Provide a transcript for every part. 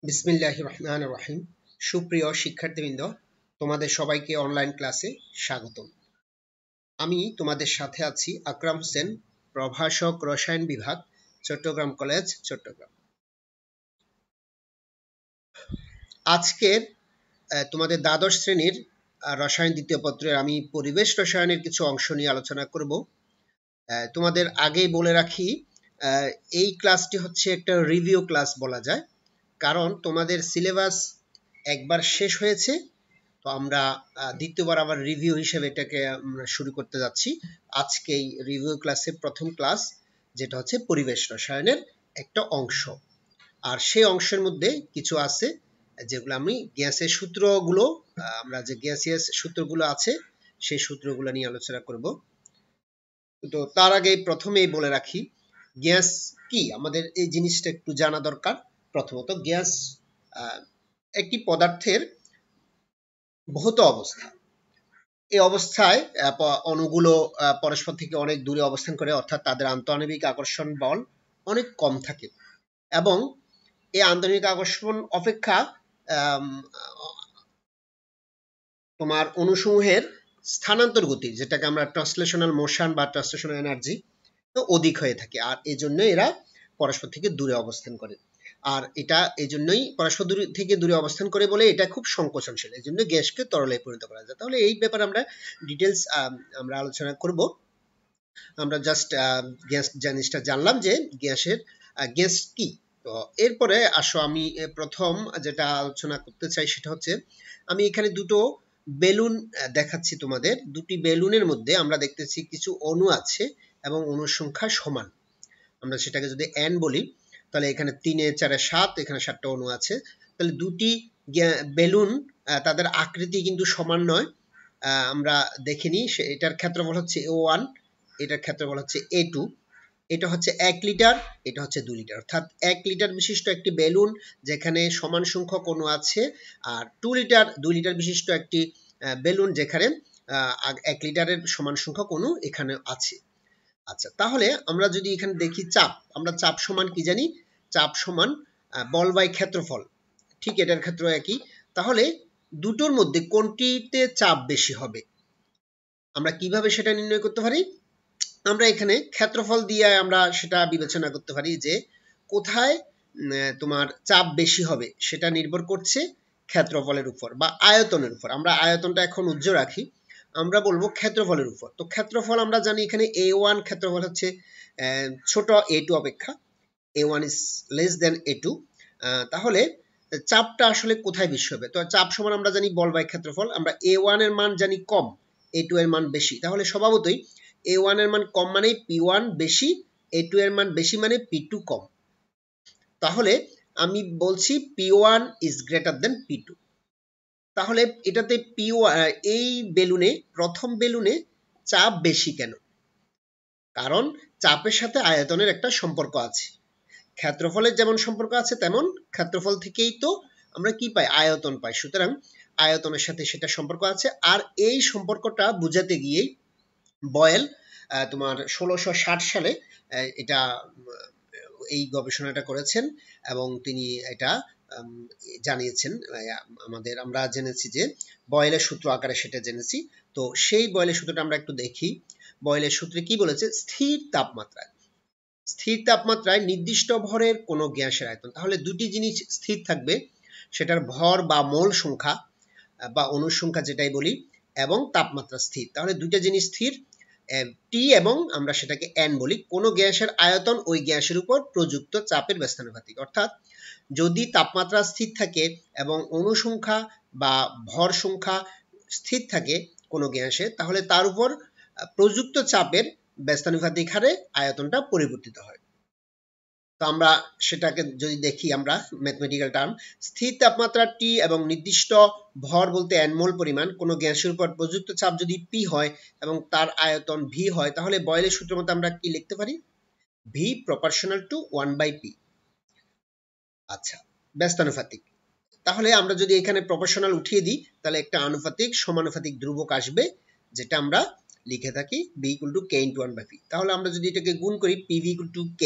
বিসমিল্লাহির রহমানির রহিম। সুপ্রিয় শিক্ষার্থীবৃন্দ, তোমাদের সবাইকে অনলাইন ক্লাসে স্বাগতম। আমি তোমাদের সাথে আছি আকরাম হোসেন, প্রভাষক, রসায়ন বিভাগ, চট্টগ্রাম কলেজ, চট্টগ্রাম। আজকের তোমাদের দ্বাদশ শ্রেণীর রসায়ন দ্বিতীয় পত্রের আমি পরিবেশ রসায়নের কিছু অংশ নিয়ে আলোচনা করব। তোমাদের আগেই বলে রাখি, এই ক্লাসটি হচ্ছে একটা রিভিউ ক্লাস বলা যায়, কারণ তোমাদের সিলেবাস একবার শেষ হয়েছে, তো আমরা দ্বিতীয়বার আবার রিভিউ হিসেবে এটাকে শুরু করতে যাচ্ছি। আজকে এই রিভিউ ক্লাসে প্রথম ক্লাস, যেটা হচ্ছে পরিবেশ রসায়নের একটা অংশ। আর সেই অংশের মধ্যে কিছু আছে যেগুলো আমি গ্যাসের সূত্রগুলো, আমরা যে গ্যাসিয়াস সূত্রগুলো আছে সেই সূত্রগুলো নিয়ে আলোচনা করব। তো তার আগে প্রথমেই বলে রাখি, গ্যাস কি, আমাদের এই জিনিসটা একটু জানা দরকার। প্রথমত, গ্যাস একটি পদার্থের ভৌত অবস্থা। এই অবস্থায় অণুগুলো পরস্পর থেকে অনেক দূরে অবস্থান করে, অর্থাৎ তাদের আন্তঃআণবিক আকর্ষণ বল অনেক কম থাকে, এবং এই আন্তঃআণবিক আকর্ষণ অপেক্ষা তোমার অণুসমূহের স্থানান্তর গতি, যেটাকে আমরা ট্রান্সলেশনাল মোশন বা ট্রান্সলেশনাল এনার্জি, তো অধিক হয়ে থাকে। আর এই জন্য এরা পরস্পর থেকে দূরে অবস্থান করে। আর এটা এই জন্যই পরস্পর থেকে দূরে অবস্থান করে বলে এটা খুব সংকোচনশীল, এই জন্য গ্যাসকে তরলে পরিণত করা যায়। তাহলে এই ব্যাপারে আমরা ডিটেলস আমরা আলোচনা করব। আমরা জাস্ট গ্যাস জিনিসটা জানলাম যে গ্যাস কি। তো এরপরে আসো, আমি প্রথম যেটা আলোচনা করতে চাই সেটা হচ্ছে, আমি এখানে দুটো বেলুন দেখাচ্ছি তোমাদের। দুটি বেলুনের মধ্যে আমরা দেখতেছি কিছু অণু আছে এবং অণুর সংখ্যা সমান। আমরা সেটাকে যদি n বলি, তাহলে এখানে 3 4 7, এখানে 7টা অণু আছে। তাহলে দুটি বেলুন, তাদের আকৃতি কিন্তু সমান নয়। আমরা দেখে নিই, এটার ক্ষেত্রফল হচ্ছে A1, এটার ক্ষেত্রফল হচ্ছে A2। এটা হচ্ছে 1 লিটার, এটা হচ্ছে 2 লিটার, অর্থাৎ 1 লিটার বিশিষ্ট একটি বেলুন যেখানে সমান সংখ্যক অণু আছে, আর 2 লিটার বিশিষ্ট একটি বেলুন যেখানে 1 লিটারের সমান সংখ্যক অণু এখানে আছে। আচ্ছা, তাহলে আমরা যদি এখানে দেখি চাপ, আমরা চাপ সমান কি জানি? চাপ সমান বল বাই ক্ষেত্রফল। ঠিক এটার ক্ষেত্রে একই। তাহলে দুটোর মধ্যে কোনটিতে চাপ বেশি হবে, আমরা কিভাবে সেটা নির্ণয় করতে পারি? আমরা এখানে ক্ষেত্রফল দিয়ে আমরা সেটা বিবেচনা করতে পারি যে কোথায় তোমার চাপ বেশি হবে, সেটা নির্ভর করছে ক্ষেত্রফলের উপর বা আয়তনের উপর। আমরা আয়তনটা এখন উজ্জ্বল রাখি, আমরা বলবো ক্ষেত্রফলের উপর। তো ক্ষেত্রফল আমরা জানি এখানে A1 ক্ষেত্রফল হচ্ছে ছোট A2 অপেক্ষা, A1 is less than A2। তাহলে চাপটা আসলে কোথায় বেশি হবে? তো চাপ সমান আমরা জানি বল বাই ক্ষেত্রফল। আমরা A1 এর মান জানি কম, A2 এর মান বেশি। তাহলে স্বভাবতই A1 এর মান কম মানে P1 বেশি, A2 এর মান বেশি মানে P2 কম। তাহলে আমি বলছি P1 is greater than P2। তাহলে এটাতে P1, এই বেলুনে, প্রথম বেলুনে চাপ বেশি কেন? কারণ চাপের সাথে আয়তনের একটা সম্পর্ক আছে। ক্ষেত্রফলের যেমন সম্পর্ক আছে, তেমন ক্ষেত্রফল থেকেই তো আমরা কি পাই? আয়তন পাই। সুতরাং আয়তনের সাথে সেটা সম্পর্ক আছে। আর এই সম্পর্কটা বোঝাতে গিয়েই বয়েল তোমার 1660 সালে এটা এই গবেষণাটা করেছেন, এবং তিনি এটা জানিয়েছেন। আমরা জেনেছি যে বয়েলের সূত্র আকারে সেটা জেনেছি। তো সেই বয়েলের সূত্রটা আমরা একটু দেখি। বয়েলের সূত্রে কি বলেছে? স্থির তাপমাত্রায় নির্দিষ্ট ভরের কোনো গ্যাসের আয়তন। তাহলে দুটি জিনিস স্থির থাকবে, সেটার ভর বা মোল সংখ্যা বা অণুর সংখ্যা যেটাই বলি, এবং তাপমাত্রা স্থির। তাহলে দুইটা জিনিস স্থির, টি এবং আমরা সেটাকে এন বলি। কোনো গ্যাসের আয়তন ওই গ্যাসের উপর প্রযুক্ত চাপের ব্যস্তানুপাতিক। অর্থাৎ যদি তাপমাত্রা স্থির থাকে এবং অণু সংখ্যা বা ভর সংখ্যা স্থির থাকে কোনো গ্যাসে, তাহলে তার উপর প্রযুক্ত চাপের ব্যস্তানুপাতিক হারে আয়তনটা পরিবর্তিত হয়। তো আমরা সেটাকে যদি দেখি, আমরা ম্যাথমেটিক্যাল টার্ম, স্থির তাপমাত্রা টি এবং নির্দিষ্ট ভর বলতে এন মোল পরিমাণ কোনো গ্যাসের উপর প্রযুক্ত চাপ যদি পি হয় এবং তার আয়তন ভি হয়, তাহলে বয়েলের সূত্র মতে আমরা কি লিখতে পারি? V proportional to 1/p। আচ্ছা, ব্যস্তানুপাতিক। তাহলে আমরা যদি এখানে প্রপোর্শনাল উঠিয়ে দিই, তাহলে একটা আনুপাতিক সমানুপাতিক ধ্রুবক আসবে, যেটা আমরা লিখে থাকি b = k × 1/p। তাহলে আমরা যদি এটাকে গুণ করি, pv = k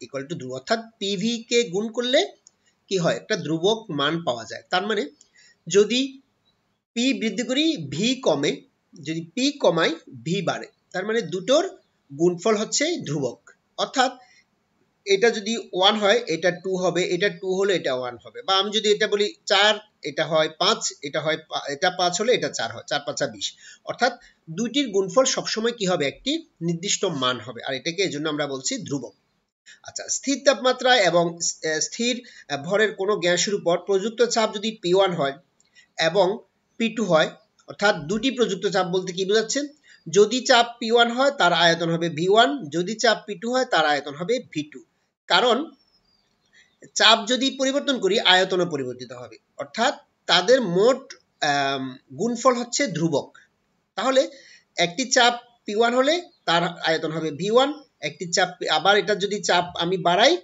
= ধ্রুব, অর্থাৎ pv কে গুণ করলে কি হয়, একটা ধ্রুবক মান পাওয়া যায়। তার মানে যদি পি বৃদ্ধি করি ভি কমে, যদি পি কমাই ভি বাড়ে, তার মানে দুটোর গুণফল হচ্ছে ধ্রুবক। অর্থাৎ এটা যদি 1 হয় এটা 2 হবে, এটা 2 হলে এটা 1 হবে। বা আমি যদি এটা বলি 4, এটা হয় 5, এটা হয় এটা 5 হলে এটা 4 হয়, 4 5 20। অর্থাৎ দুইটির গুণফল সবসময় কি হবে, একটি নির্দিষ্ট মান হবে, আর এটাকে এজন্য আমরা বলছি ধ্রুবক। আচ্ছা, স্থির তাপমাত্রা এবং স্থির ভরের কোনো গ্যাসের উপর প্রযুক্ত চাপ যদি P1 হয় এবং P2 হয়, অর্থাৎ দুটি প্রযুক্ত চাপ বলতে কি বোঝাচ্ছে, যদি চাপ P1 হয় তার আয়তন হবে V1, যদি চাপ P2 হয় তার আয়তন হবে V2। কারণ চাপ যদি পরিবর্তন করি আয়তনও পরিবর্তিত হবে, অর্থাৎ তাদের মোট গুণফল হচ্ছে ধ্রুবক। তাহলে একটি চাপ P1 হলে তার আয়তন হবে V1, একটি চাপ, আবার এটা যদি চাপ আমি বাড়াই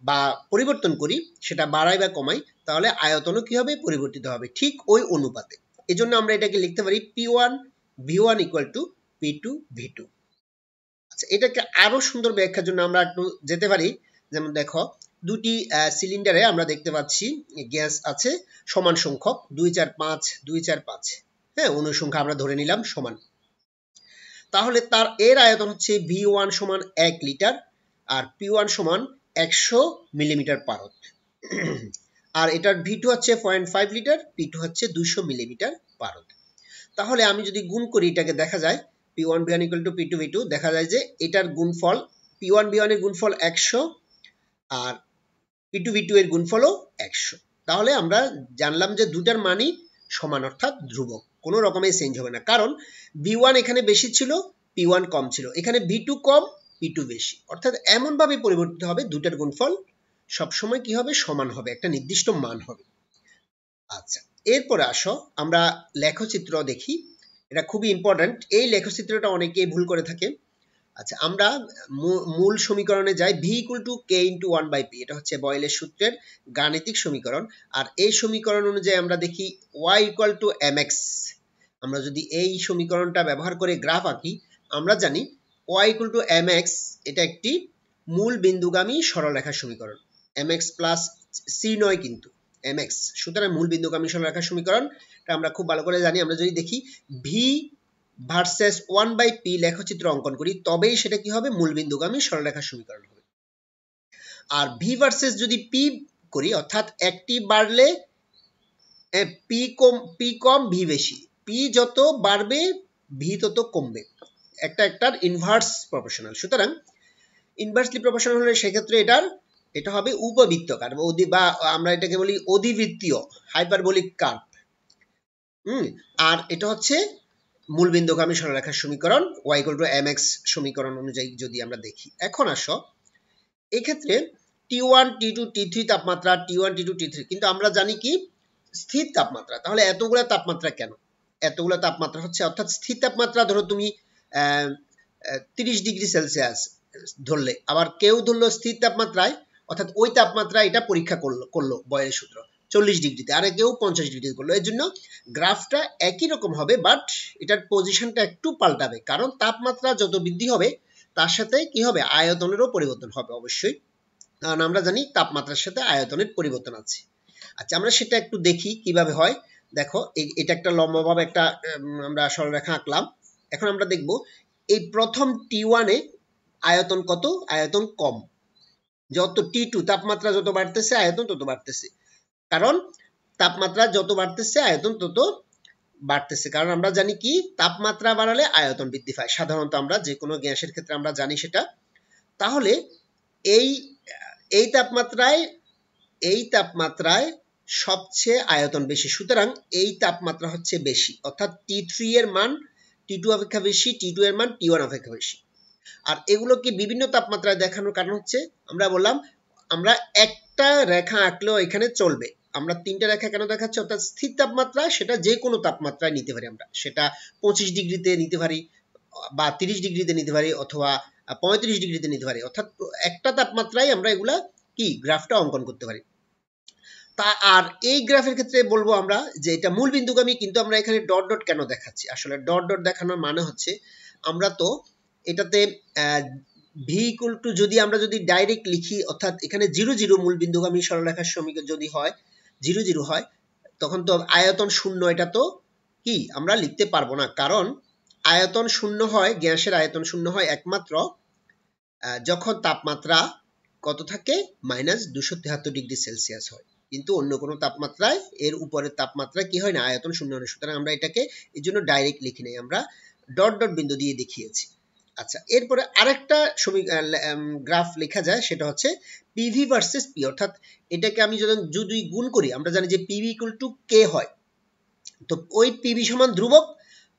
বা পরিবর্তন করি, সেটা বাড়াই বা কমাই, তাহলে আয়তনও কি হবে, পরিবর্তিত হবে ঠিক ওই অনুপাতে। এজন্য আমরা এটাকে লিখতে পারি P1 V1 equal to P2 V2। আচ্ছা, এটাকে আরো সুন্দর ব্যাখ্যার জন্য আমরা একটু যেতে পারি। যেমন দেখো, দুটি সিলিন্ডারে আমরা দেখতে পাচ্ছি গ্যাস আছে সমান সংখ্যক 2 4 5 2 4 5, হ্যাঁ, অনুসংখ্যা আমরা ধরে নিলাম সমান। তাহলে তার এর আয়তন হচ্ছে V1 সমান 1 লিটার আর P1 সমান 100 মিলিমিটার পারদ, আর এটার V2 হচ্ছে 0.5 লিটার, P2 হচ্ছে 200 মিলিমিটার পারদ। তাহলে আমি যদি গুণ করি এটাকে দেখা যায় P1 V1 equal to P2 V2, দেখা যায় যে এটার গুণফল P1 V1 এর গুণফল 100 আর P2 V2 এর গুণফলও 100। তাহলে আমরা জানলাম যে দুটার মানই সমান, অর্থাৎ ধ্রুবক, কোনো রকমের চেঞ্জ হবে না। কারণ V1 এখানে বেশি ছিল, P1 কম ছিল, এখানে V2 কম P2 বেশি, অর্থাৎ এমন ভাবে পরিবর্তিত হবে দুটার গুণফল সবসময় কি হবে, সমান হবে, একটা নির্দিষ্ট মান হবে। আচ্ছা, এরপরে আসো আমরা লেখচিত্র দেখি, এটা খুবই ইম্পর্টেন্ট। এই লেখচিত্রটা অনেকেই ভুল করে থাকে। আচ্ছা, আমরা মূল সমীকরণে যাই, v equal to k into 1/p, এটা হচ্ছে বয়েলের সূত্রের গাণিতিক সমীকরণ। আর এই সমীকরণ অনুযায়ী আমরা দেখি y equal to mx। আমরা যদি এই সমীকরণটা ব্যবহার করে গ্রাফ আঁকি, আমরা জানি y equal to mx, এটা একটি মূল বিন্দুগামী সরলরেখার সমীকরণ। mx প্লাস c নয় কিন্তু mx, সুতরাং মূল বিন্দুগামী সরলরেখার সমীকরণ, এটা আমরা খুব ভালো করে জানি। আমরা যদি দেখি v ভার্সেস 1/p লেখচিত্র অঙ্কন করি, তবেই সেটা কি হবে, মূল বিন্দুগামী সরলরেখার সমীকরণ হবে। আর v ভার্সেস যদি p করি, অর্থাৎ একটি বাড়লে p কম v বেশি, p যত বাড়বে v তত কমবে, একটার ইনভার্স প্রপোর্শনাল। সুতরাং ইনভার্সলি প্রপোর্শনাল হলে সেক্ষেত্রে এটা হবে উপবৃত্তাকার বা আমরা এটাকে বলি অধিবৃত্তীয় হাইপারবোলিক কার্ভ। আর এটা হচ্ছে মূল বিন্দুগামী সরলরেখার সমীকরণ y equal to mx সমীকরণ অনুযায়ী যদি আমরা দেখি। এখন আসো, এই ক্ষেত্রে T1 T2 T3 তাপমাত্রা, T1 T2 T3, কিন্তু আমরা জানি কি স্থির তাপমাত্রা। তাহলে এতগুলা তাপমাত্রা কেন? এতগুলা তাপমাত্রা হচ্ছে, অর্থাৎ স্থির তাপমাত্রা ধরো তুমি 30 ডিগ্রি সেলসিয়াস ধরলে, আবার কেউ ধরলো স্থির তাপমাত্রায়, অর্থাৎ ওই তাপমাত্রা এটা পরীক্ষা করলো বয়েলের সূত্র 40 ডিগ্রিতে, আর কেউ 50 ডিগ্রিতে করলো। এর জন্য গ্রাফটা একই রকম হবে, বাট এটার পজিশনটা একটু পাল্টাবে, কারণ তাপমাত্রা যত বৃদ্ধি হবে তার সাথে কি হবে, আয়তনেরও পরিবর্তন হবে অবশ্যই, কারণ আমরা জানি তাপমাত্রার সাথে আয়তনের পরিবর্তন আছে। আচ্ছা, আমরা সেটা একটু দেখি কিভাবে হয়। দেখো, এটা একটা লম্বাভাবে একটা আমরা সরলরেখা আঁকলাম। এখন আমরা দেখব এই প্রথম T1 এ আয়তন কত, আয়তন কম, যত T2 তাপমাত্রা যত বাড়তেছে আয়তন তত বাড়তেছে, কারণ তাপমাত্রা যত বাড়তেছে আয়তন তত বাড়তেছে, কারণ আমরা জানি কি তাপমাত্রা বাড়ালে আয়তন বৃদ্ধি পায়, সাধারণত আমরা যে কোনো গ্যাসের ক্ষেত্রে আমরা জানি সেটা। তাহলে এই তাপমাত্রায় সবচেয়ে আয়তন বেশি, সুতরাং এই তাপমাত্রা হচ্ছে বেশি, অর্থাৎ T3 এর মান T2 অপেক্ষা বেশি, T2 এর মান T1 অপেক্ষা বেশি। আর এগুলোকে বিভিন্ন তাপমাত্রায় দেখানোর কারণ হচ্ছে, আমরা বললাম আমরা একটা রেখা আঁকলেও এখানে চলবে, আমরা তিনটা রেখা কেন দেখাচ্ছি, অর্থাৎ স্থির তাপমাত্রা সেটা যে কোনো তাপমাত্রায় নিতে পারি, আমরা সেটা 25 ডিগ্রিতে নিতে পারি বা 30 ডিগ্রিতে নিতে পারি অথবা 35 ডিগ্রিতে নিতে পারি, অর্থাৎ একটা তাপমাত্রায় আমরা এগুলা কি গ্রাফটা অঙ্কন করতে পারি। আর এই গ্রাফের ক্ষেত্রে বলবো আমরা যে এটা মূল বিন্দুগামী, কিন্তু আমরা এখানে ডট ডট কেন দেখাচ্ছি, আসলে ডট ডট দেখানোর মানে হচ্ছে আমরা তো এটাতে ভি ইকুয়াল টু যদি আমরা যদি ডাইরেক্ট লিখি, অর্থাৎ এখানে 0 0 মূল বিন্দুগামী সরলরেখার সমীকরণ যদি হয় 0 0 হয়, তখন তো আয়তন শূন্য, এটা তো কি আমরা লিখতে পারবো না, কারণ আয়তন শূন্য হয়, গ্যাসের আয়তন শূন্য হয় একমাত্র যখন তাপমাত্রা কত থাকে -273°C হয়, কিন্তু অন্য কোনো তাপমাত্রায় এর উপরের তাপমাত্রা কি হয় না, আয়তন শূন্য হয়। সুতরাং আমরা এটাকে এই জন্য ডাইরেক্ট লিখি নাই, আমরা ডট ডট বিন্দু দিয়ে দেখিয়েছি। আচ্ছা, এরপরে আরেকটা গ্রাফ লেখা যায়, সেটা হচ্ছে পিভি ভার্সেস পি, অর্থাৎ এটাকে আমি যদি গুণ করি, আমরা জানি যে পিভি ইকুয়াল টু কে হয়, তো ওই পিভি সমান ধ্রুবক,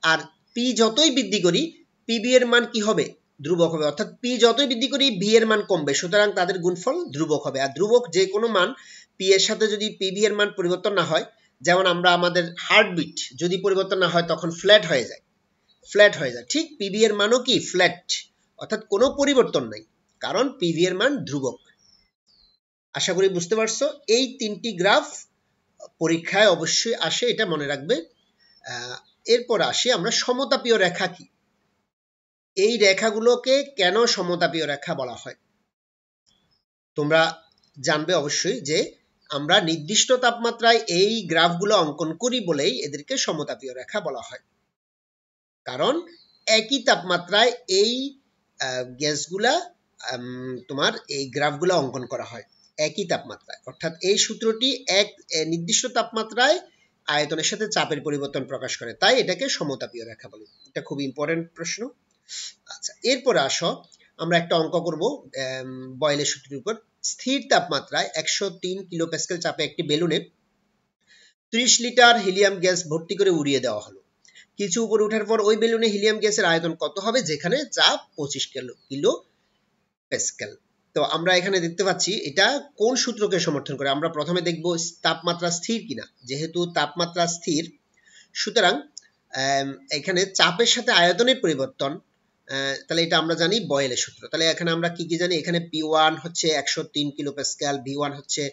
আর পি যতই বৃদ্ধি করি পিবি এর মান কি হবে, ধ্রুবক হবে, অর্থাৎ পি যতই বৃদ্ধি করি ভি এর মান কমবে, সুতরাং তাদের গুণফল ধ্রুবক হবে। আর ধ্রুবক যে কোনো মান পি এর সাথে যদি পিবি এর মান পরিবর্তন না হয়, যেমন আমরা আমাদের হার্টবিট যদি পরিবর্তন না হয় তখন ফ্ল্যাট হয়ে যায়, ঠিক পিবি এর মানও কি ফ্ল্যাট, অর্থাৎ কোনো পরিবর্তন নাই, কারণ পিবি এর মান ধ্রুবক। আশা করি বুঝতে পারছো। এই তিনটি গ্রাফ পরীক্ষায় অবশ্যই আসে, এটা মনে রাখবে। এরপর আসি আমরা সমতাপীয় রেখা কি, এই রেখাগুলোকে কেন সমতাপীয় রেখা বলা হয়। তোমরা জানবে অবশ্যই যে আমরা নির্দিষ্ট তাপমাত্রায় এই গ্রাফগুলো অঙ্কন করি বলেই এদেরকে সমতাপীয় রেখা বলা হয়, কারণ একই তাপমাত্রায় এই গ্যাসগুলা তোমার এই গ্রাফগুলো অঙ্কন করা হয় একই তাপমাত্রায়, অর্থাৎ এই সূত্রটি এক নির্দিষ্ট তাপমাত্রায় আয়তনের সাথে চাপের পরিবর্তন প্রকাশ করে, তাই এটাকে সমতাপীয় রেখা বলে। এটা খুব ইম্পর্টেন্ট প্রশ্ন। আচ্ছা, এরপরে আসো আমরা একটা অঙ্ক করব বয়েলের সূত্রের উপর। স্থির তাপমাত্রায় 103 কিলোপ্যাসকেল চাপে একটি বেলুনে 30 লিটার হিলিয়াম গ্যাস ভর্তি করে উড়িয়ে দেওয়া হলো। কিছু উপরে ওঠার পর ওই বেলুনে হিলিয়াম গ্যাসের আয়তন কত হবে, যেখানে চাপ 25 কিলো প্যাসকেল। তো আমরা এখানে দেখতে পাচ্ছি এটা কোন সূত্রকে সমর্থন করে। আমরা প্রথমে দেখব তাপমাত্রা স্থির কিনা, যেহেতু তাপমাত্রা স্থির সুতরাং এখানে চাপের সাথে আয়তনের পরিবর্তন, তাহলে এটা আমরা জানি বয়েলের সূত্র। তাহলে এখানে আমরা কি কি জানি, এখানে P1 হচ্ছে 103 কিলো প্যাসকেল, V1 হচ্ছে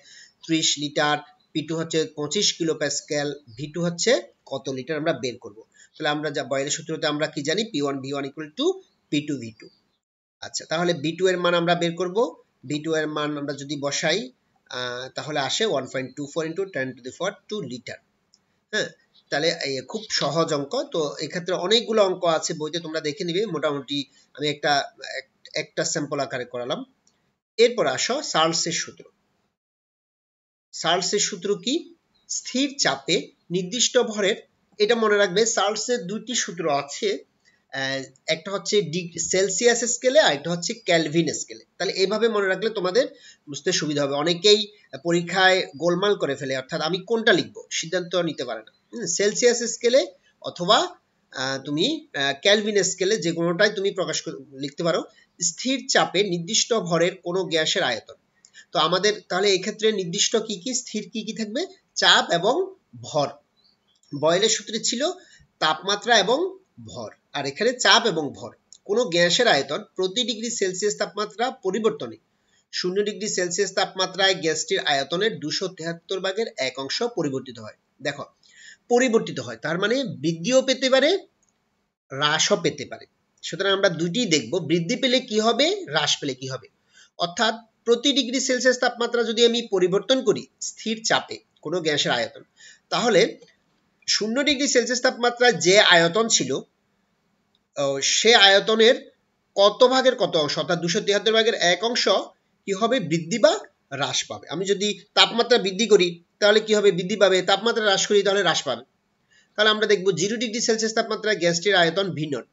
30 লিটার, P2 হচ্ছে 25 কিলো প্যাসকেল, V2 হচ্ছে কত লিটার আমরা বের করব। তাহলে আমরা যা বয়েলের সূত্রতে আমরা কি জানি, P1 V1 equal to P2 V2। আচ্ছা, তাহলে B2 এর মান আমরা বের করব। B2 এর মান আমরা যদি বসাই তাহলে আসে 1.24 × 10⁻² লিটার। হ্যাঁ, তাহলে খুব সহজ অঙ্ক। তো এক্ষেত্রে অনেকগুলো অঙ্ক আছে বইতে, তোমরা দেখে নিবে। মোটামুটি আমি একটা স্যাম্পল আকারে করালাম। এরপর আসো চার্লসের সূত্র। চার্লসের সূত্র কি, স্থির চাপে নির্দিষ্ট ভরের, এটা মনে রাখবে চার্লসের দুইটি সূত্র আছে, একটা হচ্ছে সেলসিয়াস স্কেলে আর একটা হচ্ছে কেলভিন স্কেলে। তাহলে এইভাবে মনে রাখলে তোমাদের বুঝতে সুবিধা হবে। অনেকেই পরীক্ষায় গোলমাল করে ফেলে, অর্থাৎ আমি কোনটা লিখবো সিদ্ধান্ত নিতে পারে না। সেলসিয়াস স্কেলে অথবা তুমি কেলভিন স্কেলে যে কোনোটাই তুমি লিখতে পারো। স্থির চাপে নির্দিষ্ট ভরের কোনো গ্যাসের আয়তন। তো আমাদের তাহলে এক্ষেত্রে নির্দিষ্ট কি কি, স্থির কি কি থাকবে, চাপ এবং ভর। বয়েলের সূত্রে ছিল তাপমাত্রা এবং ভর, আর এখানে চাপ এবং ভর। কোনো গ্যাসের আয়তন প্রতি ডিগ্রি সেলসিয়াস তাপমাত্রা পরিবর্তনে 0°C তাপমাত্রায় গ্যাসটির আয়তনের 273/1 পরিবর্তিত হয়। দেখো, পরিবর্তিত হয় তার মানে বৃদ্ধিও পেতে পারে, হ্রাসও পেতে পারে। সুতরাং আমরা দুইটি দেখব, বৃদ্ধি পেলে কি হবে, হ্রাস পেলে কি হবে। অর্থাৎ প্রতি ডিগ্রি সেলসিয়াস তাপমাত্রা যদি আমি পরিবর্তন করি স্থির চাপে কোনো গ্যাসের আয়তন, তাহলে 0°C তাপমাত্রায় যে আয়তন ছিল সে আয়তনের কত ভাগের কত অংশ, অর্থাৎ 273/1 কি হবে, বৃদ্ধি বা হ্রাস পাবে। আমি যদি তাপমাত্রা বৃদ্ধি করি তাহলে কি হবে, বৃদ্ধি পাবে, তাপমাত্রা হ্রাস করি তাহলে হ্রাস পাবে। তাহলে আমরা দেখব 0°C তাপমাত্রায় গ্যাসটির আয়তন V0,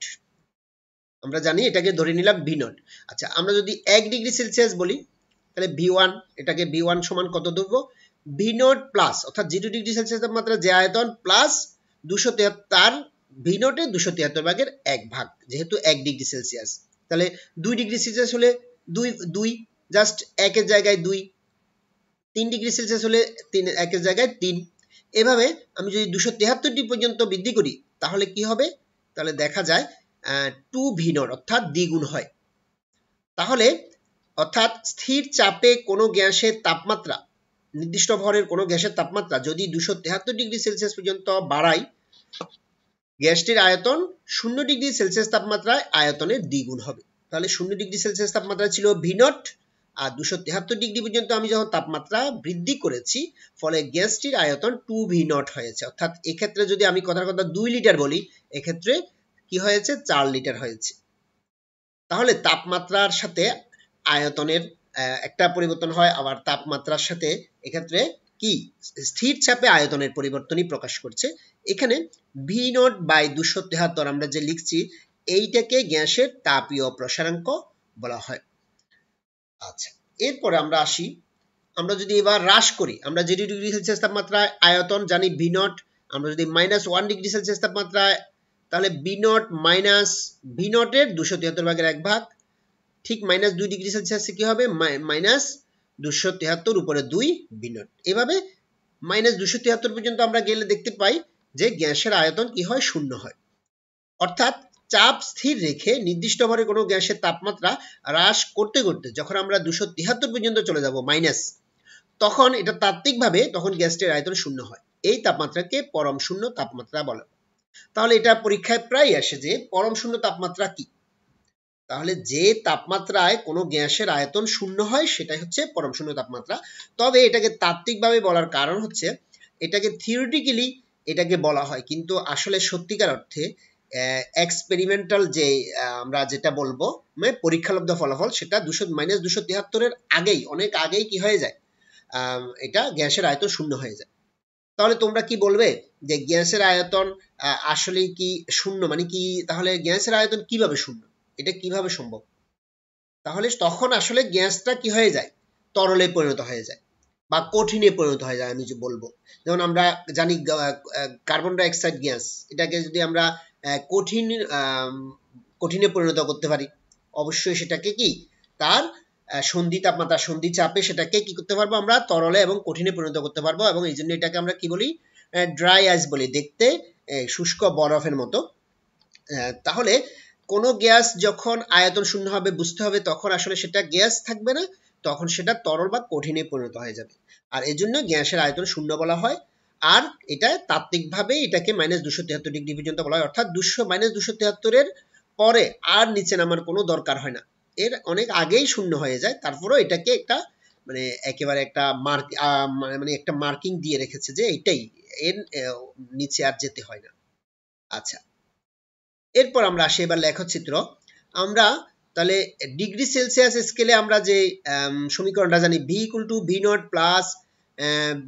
আমরা জানি এটাকে ধরে নিলাম V0। আচ্ছা, আমরা যদি 1°C বলি তাহলে V1, এটাকে V1 সমান কত ধরবো, V0 প্লাস, অর্থাৎ 0°C তাপমাত্রা যে আয়তন প্লাস 273, V0 এ 273/1 ভাগ, যেহেতু 1°C। তাহলে 2°C হলে 2 জাস্ট 1 এর জায়গায় 2, 3°C হলে 3 1 এর জায়গায় 3। এভাবে আমি যদি 273 পর্যন্ত বৃদ্ধি করি তাহলে কি হবে, তাহলে দেখা যায় 2V0 অর্থাৎ দ্বিগুণ হয়। তাহলে অর্থাৎ স্থির চাপে কোনো গ্যাসের তাপমাত্রা, নির্দিষ্ট ভরের কোনো গ্যাসের তাপমাত্রা যদি 273°C পর্যন্ত বাড়াই, গ্যাসটির আয়তন 0°C তাপমাত্রায় আয়তনের দ্বিগুণ হবে। তাহলে 0 ডিগ্রি সেলসিয়াস তাপমাত্রা ছিল V0 আর 273 ডিগ্রি পর্যন্ত আমি যখন তাপমাত্রা বৃদ্ধি করেছি ফলে গ্যাসটির আয়তন 2V0 হয়েছে। অর্থাৎ এক্ষেত্রে যদি আমি কথার কথা 2 লিটার বলি, এক্ষেত্রে কি হয়েছে 4 লিটার হয়েছে। তাহলে তাপমাত্রার সাথে আয়তনের একটা পরিবর্তন হয়, আবার তাপমাত্রার সাথে এক্ষেত্রে কি স্থির চাপে আয়তনের পরিবর্তনই প্রকাশ করছে। এখানে V0 বাই 273 আমরা যে লিখছি এইটাকে গ্যাসের তাপীয় প্রসারাঙ্ক বলা হয়। আচ্ছা, এরপরে আমরা আসি, আমরা যদি এবার হ্রাস করি, আমরা 0 ডিগ্রি সেলসিয়াস তাপমাত্রায় আয়তন জানি V0, আমরা যদি -1 ডিগ্রি সেলসিয়াস তাপমাত্রায়, তাহলে V0 মাইনাস V0 এর 273 ভাগের 1 ভাগ, ঠিক -2 ডিগ্রি সেলসিয়াসে কি হবে -273 উপরে 2 V0। এভাবে -273 পর্যন্ত আমরা গেলে দেখতে পাই যে গ্যাসের আয়তন কি হয়, শূন্য হয়। অর্থাৎ চাপ স্থির রেখে নির্দিষ্ট ভরে কোনো গ্যাসের তাপমাত্রা হ্রাস করতে করতে যখন আমরা 273 পর্যন্ত চলে যাব মাইনাস, তখন এটা তাত্ত্বিকভাবে তখন গ্যাসটির আয়তন শূন্য হয়। এই তাপমাত্রাকে পরম শূন্য তাপমাত্রা বলে। তাহলে এটা পরীক্ষায় প্রায় আসে যে পরম শূন্য তাপমাত্রা কি। তাহলে যে তাপমাত্রায় কোনো গ্যাসের আয়তন শূন্য হয় সেটাই হচ্ছে পরম শূন্য তাপমাত্রা। তবে এটাকে তাত্ত্বিকভাবে বলার কারণ হচ্ছে এটাকে থিওরিটিক্যালি এটাকে বলা হয়, কিন্তু আসলে সত্যিকার অর্থে এক্সপেরিমেন্টাল যে আমরা যেটা বলবো মানে পরীক্ষালব্ধ ফলাফল, সেটা -273 এর আগেই, অনেক আগেই কি হয়ে যায়, এটা গ্যাসের আয়তন শূন্য হয়ে যায়। তাহলে তোমরা কি বলবে যে গ্যাসের আয়তন আসলে কি শূন্য, মানে কি তাহলে গ্যাসের আয়তন কিভাবে শূন্য, এটা কিভাবে সম্ভব? তাহলে তখন আসলে গ্যাসটা কি হয়ে যায়, তরলে পরিণত হয়ে যায় বা কঠিনে পরিণত হয়ে যায়। আমি যে বলবো, যেমন আমরা জানি কার্বন ডাই অক্সাইড গ্যাস, এটাকে যদি আমরা কঠিনে পরিণত করতে পারি, অবশ্যই সেটাকে কি তার সন্ধি তাপমাত্রা, সন্ধি চাপে সেটাকে কি করতে পারবো, আমরা তরলে এবং কঠিনে পরিণত করতে পারবো। এবং এই জন্য এটাকে আমরা কি বলি, ড্রাই আইস বলি, দেখতে শুষ্ক বরফের মতো। তাহলে কোনো গ্যাস যখন আয়তন শূন্য হবে, বুঝতে হবে তখন আসলে সেটা গ্যাস থাকবে না, তখন সেটা তরল বা কঠিনে পরিণত হয়ে যাবে। আর এজন্য গ্যাসের আয়তন শূন্য বলা হয়। আর এটা তাত্ত্বিকভাবে এটাকে -273 ডিগ্রি পর্যন্ত বলা হয়। অর্থাৎ -273 এর পরে আর নিচে নামার কোনো দরকার হয় না, এর অনেক আগেই শূন্য হয়ে যায়। তারপরেও এটাকে একটা মানে একেবারে একটা মানে একটা মার্কিং দিয়ে রেখেছে যে এটাই, এর নিচে আর যেতে হয় না। আচ্ছা, এরপর আমরা আসি এবার লেখচিত্র। আমরা তাহলে ডিগ্রি সেলসিয়াস স্কেলে আমরা যে সমীকরণটা জানি V = V0 plus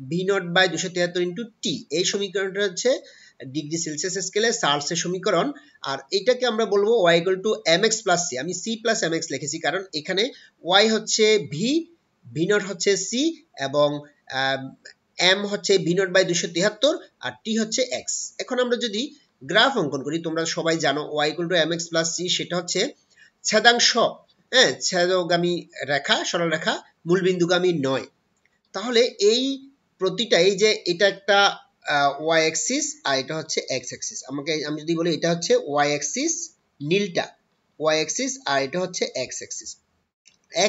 V0 by 273 into T, এই সমীকরণটা হচ্ছে ডিগ্রি সেলসিয়াস স্কেলে সার্লসের সমীকরণ। আর এটাকে আমরা বলবো y = mx প্লাস c। আমি c প্লাস mx লিখেছি কারণ এখানে y হচ্ছে v, V0 হচ্ছে c এবং m হচ্ছে V0 বাই 273 আর t হচ্ছে x। এখন আমরা যদি গ্রাফ অঙ্কন করি, তোমরা সবাই জানো y = mx প্লাস c, সেটা হচ্ছে ছেদাংশ, ছেদগামী রেখা, সরল রেখা, মূলবিন্দুগামী নয়। তাহলে এই প্রতিটা, এই যে এটা একটা y অ্যাক্সিস আর এটা হচ্ছে x অ্যাক্সিস, আমি যদি বলি এটা হচ্ছে y অ্যাক্সিস নীলটা y অ্যাক্সিস আর এটা হচ্ছে x অ্যাক্সিস।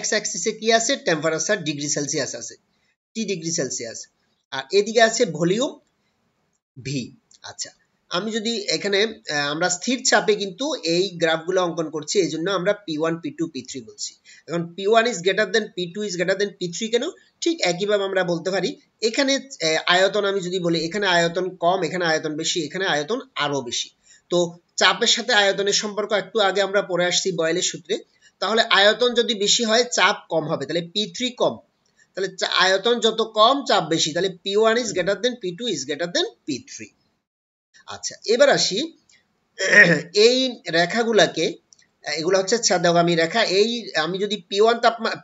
x অ্যাক্সিসে কি আছে, টেম্পারেচার ডিগ্রি সেলসিয়াস আছে, t ডিগ্রি সেলসিয়াস, আর এদিকে আছে ভলিউম v। আচ্ছা, আমি যদি এখানে আমরা স্থির চাপে কিন্তু এই গ্রাফগুলো অঙ্কন করছি, এই জন্য আমরা P1 P2 P3 বলছি। এখন P1 is greater than P2 is greater than P3 কেন, ঠিক একইভাবে আমরা বলতে পারি এখানে আয়তন, আমি যদি বলি এখানে আয়তন কম, এখানে আয়তন বেশি, এখানে আয়তন আরো বেশি। তো চাপের সাথে আয়তনের সম্পর্ক একটু আগে আমরা পড়ে আসছি বয়েলের সূত্রে। তাহলে আয়তন যদি বেশি হয় চাপ কম হবে, তাহলে P3 কম, তাহলে আয়তন যত কম চাপ বেশি, তাহলে P1 is greater than P2 is greater than P3। আচ্ছা, এবার আসি এই রেখাগুলাকে, এগুলো হচ্ছে ছেদগামী রেখা। এই আমি যদি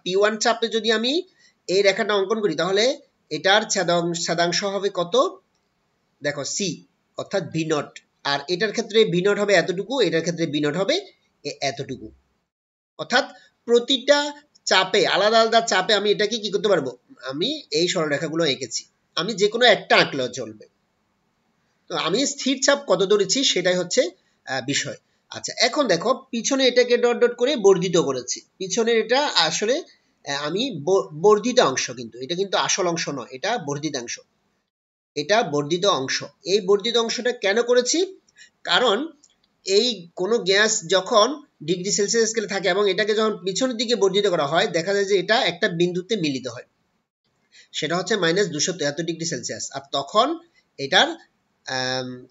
P1 চাপে যদি আমি এই রেখাটা অঙ্কন করি, তাহলে এটার ছেদাংশ হবে কত, দেখো c, অর্থাৎ V0। আর এটার ক্ষেত্রে V0 হবে এতটুকু, এটার ক্ষেত্রে V0 হবে এতটুকু। অর্থাৎ প্রতিটা চাপে, আলাদা আলাদা চাপে আমি এটাকে কি করতে পারবো, আমি এই সরলরেখাগুলো এঁকেছি, আমি যে কোনো একটা আঁকলেও চলবে। তো আমি স্থির চাপ কত ধরেছি সেটাই হচ্ছে বিষয়। আচ্ছা, এখন দেখো পিছনে এটাকে ডট ডট করে বর্ধিত করেছি, পিছনের এটা আসলে আমি বর্ধিত অংশ, কিন্তু এটা কিন্তু আসল অংশ নয়, এটা বর্ধিতাংশ, এটা বর্ধিত অংশ। এই বর্ধিত অংশটা কেন করেছি, কারণ এই কোন গ্যাস যখন ডিগ্রি সেলসিয়াস স্কেলে থাকে এবং এটাকে যখন পিছনের দিকে বর্ধিত করা হয় দেখা যায় যে এটা একটা বিন্দুতে মিলিত হয়, সেটা হচ্ছে -273 ডিগ্রি সেলসিয়াস। আর তখন এটার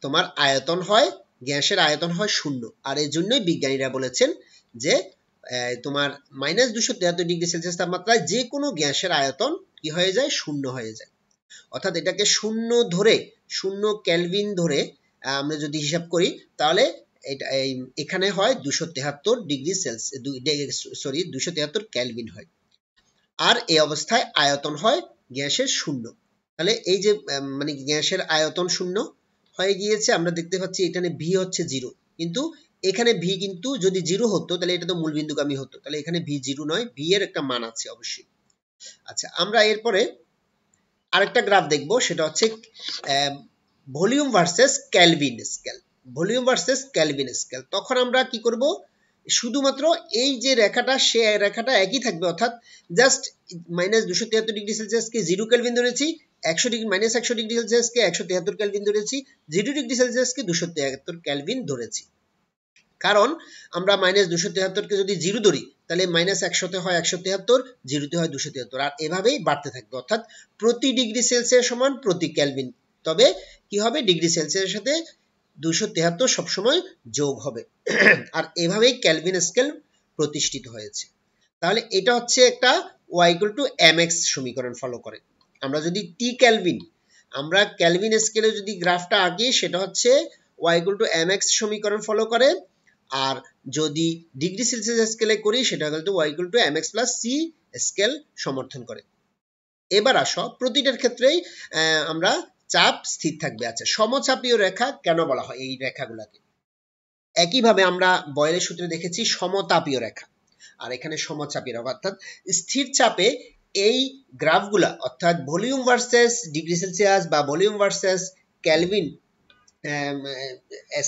তোমার আয়তন হয়, গ্যাসের আয়তন হয় 0। আর এই জন্যই বিজ্ঞানীরা বলেছেন যে তোমার -273 ডিগ্রি সেলসিয়াস তাপমাত্রায় যে কোনো গ্যাসের আয়তন কি হয়ে যায়, 0 হয়ে যায়। অর্থাৎ এটাকে 0 ধরে, 0 কেলভিন ধরে আমরা যদি হিসাব করি তাহলে এখানে হয় 273 ডিগ্রি সেলসিয়াস, 273 কেলভিন হয়। আর এই অবস্থায় আয়তন হয় গ্যাসের 0। তাহলে এই যে মানে গ্যাসের আয়তন 0 হয়ে গিয়েছে, আমরা দেখতে পাচ্ছি এখানে ভি হচ্ছে 0, কিন্তু এখানে ভি কিন্তু যদি 0 হতো তাহলে এটা তো মূলবিন্দুগামী হতো, তাহলে এখানে ভি 0 নয়, ভি এর একটা মান আছে অবশ্যই। আচ্ছা, আমরা এরপরে আরেকটা গ্রাফ দেখব, সেটা হচ্ছে volume versus Kelvin scale. Volume versus Kelvin scale, তখন আমরা কি করব, শুধুমাত্র এই যে রেখাটা সে রেখাটা একই থাকবে, অর্থাৎ জাস্ট -273 ডিগ্রি সেলসিয়াসকে 0 কেলভিন ধরেছি, 100 ডিগ্রি -100 ডিগ্রি সেলসিয়াসকে 173 কেলভিন ধরেছি, 0 ডিগ্রি সেলসিয়াসকে 273 কেলভিন ধরেছি। কারণ আমরা -273 কে যদি 0 ধরি তাহলে -100 তে হয় 173, 0 তে হয় 273, আর এভাবেই বাড়তে থাকবে। অর্থাৎ প্রতি ডিগ্রি সেলসিয়াস সমান প্রতি কেলভিন, তবে কি হবে, ডিগ্রি সেলসিয়াসের সাথে 273 সবসময় যোগ হবে। আর এভাবেই কেলভিন স্কেল প্রতিষ্ঠিত হয়েছে। তাহলে এটা হচ্ছে একটা y = mx সমীকরণ ফলো করে। আমরা যদি t কেলভিন, আমরা কেলভিন স্কেলে যদি গ্রাফটা আঁকি সেটা হচ্ছে y = mx সমীকরণ ফলো করে, আর যদি ডিগ্রি সেলসিয়াস স্কেলে করি সেটা কিন্তু y = mx + c স্কেল সমর্থন করে। এবার আসো, প্রতিটার ক্ষেত্রেই আমরা চাপ স্থির থাকবে। আচ্ছা, সমচাপীয় রেখা কেন বলা হয় এই রেখাগুলোকে? একইভাবে আমরা বয়েলের সূত্রে দেখেছি সমতাপীয় রেখা, আর এখানে সমচাপীয় রেখা, অর্থাৎ স্থির চাপে এই গ্রাফগুলা, অর্থাৎ ভলিউম ভার্সেস ডিগ্রি সেলসিয়াস বা ভলিউম ভার্সেস কেলভিন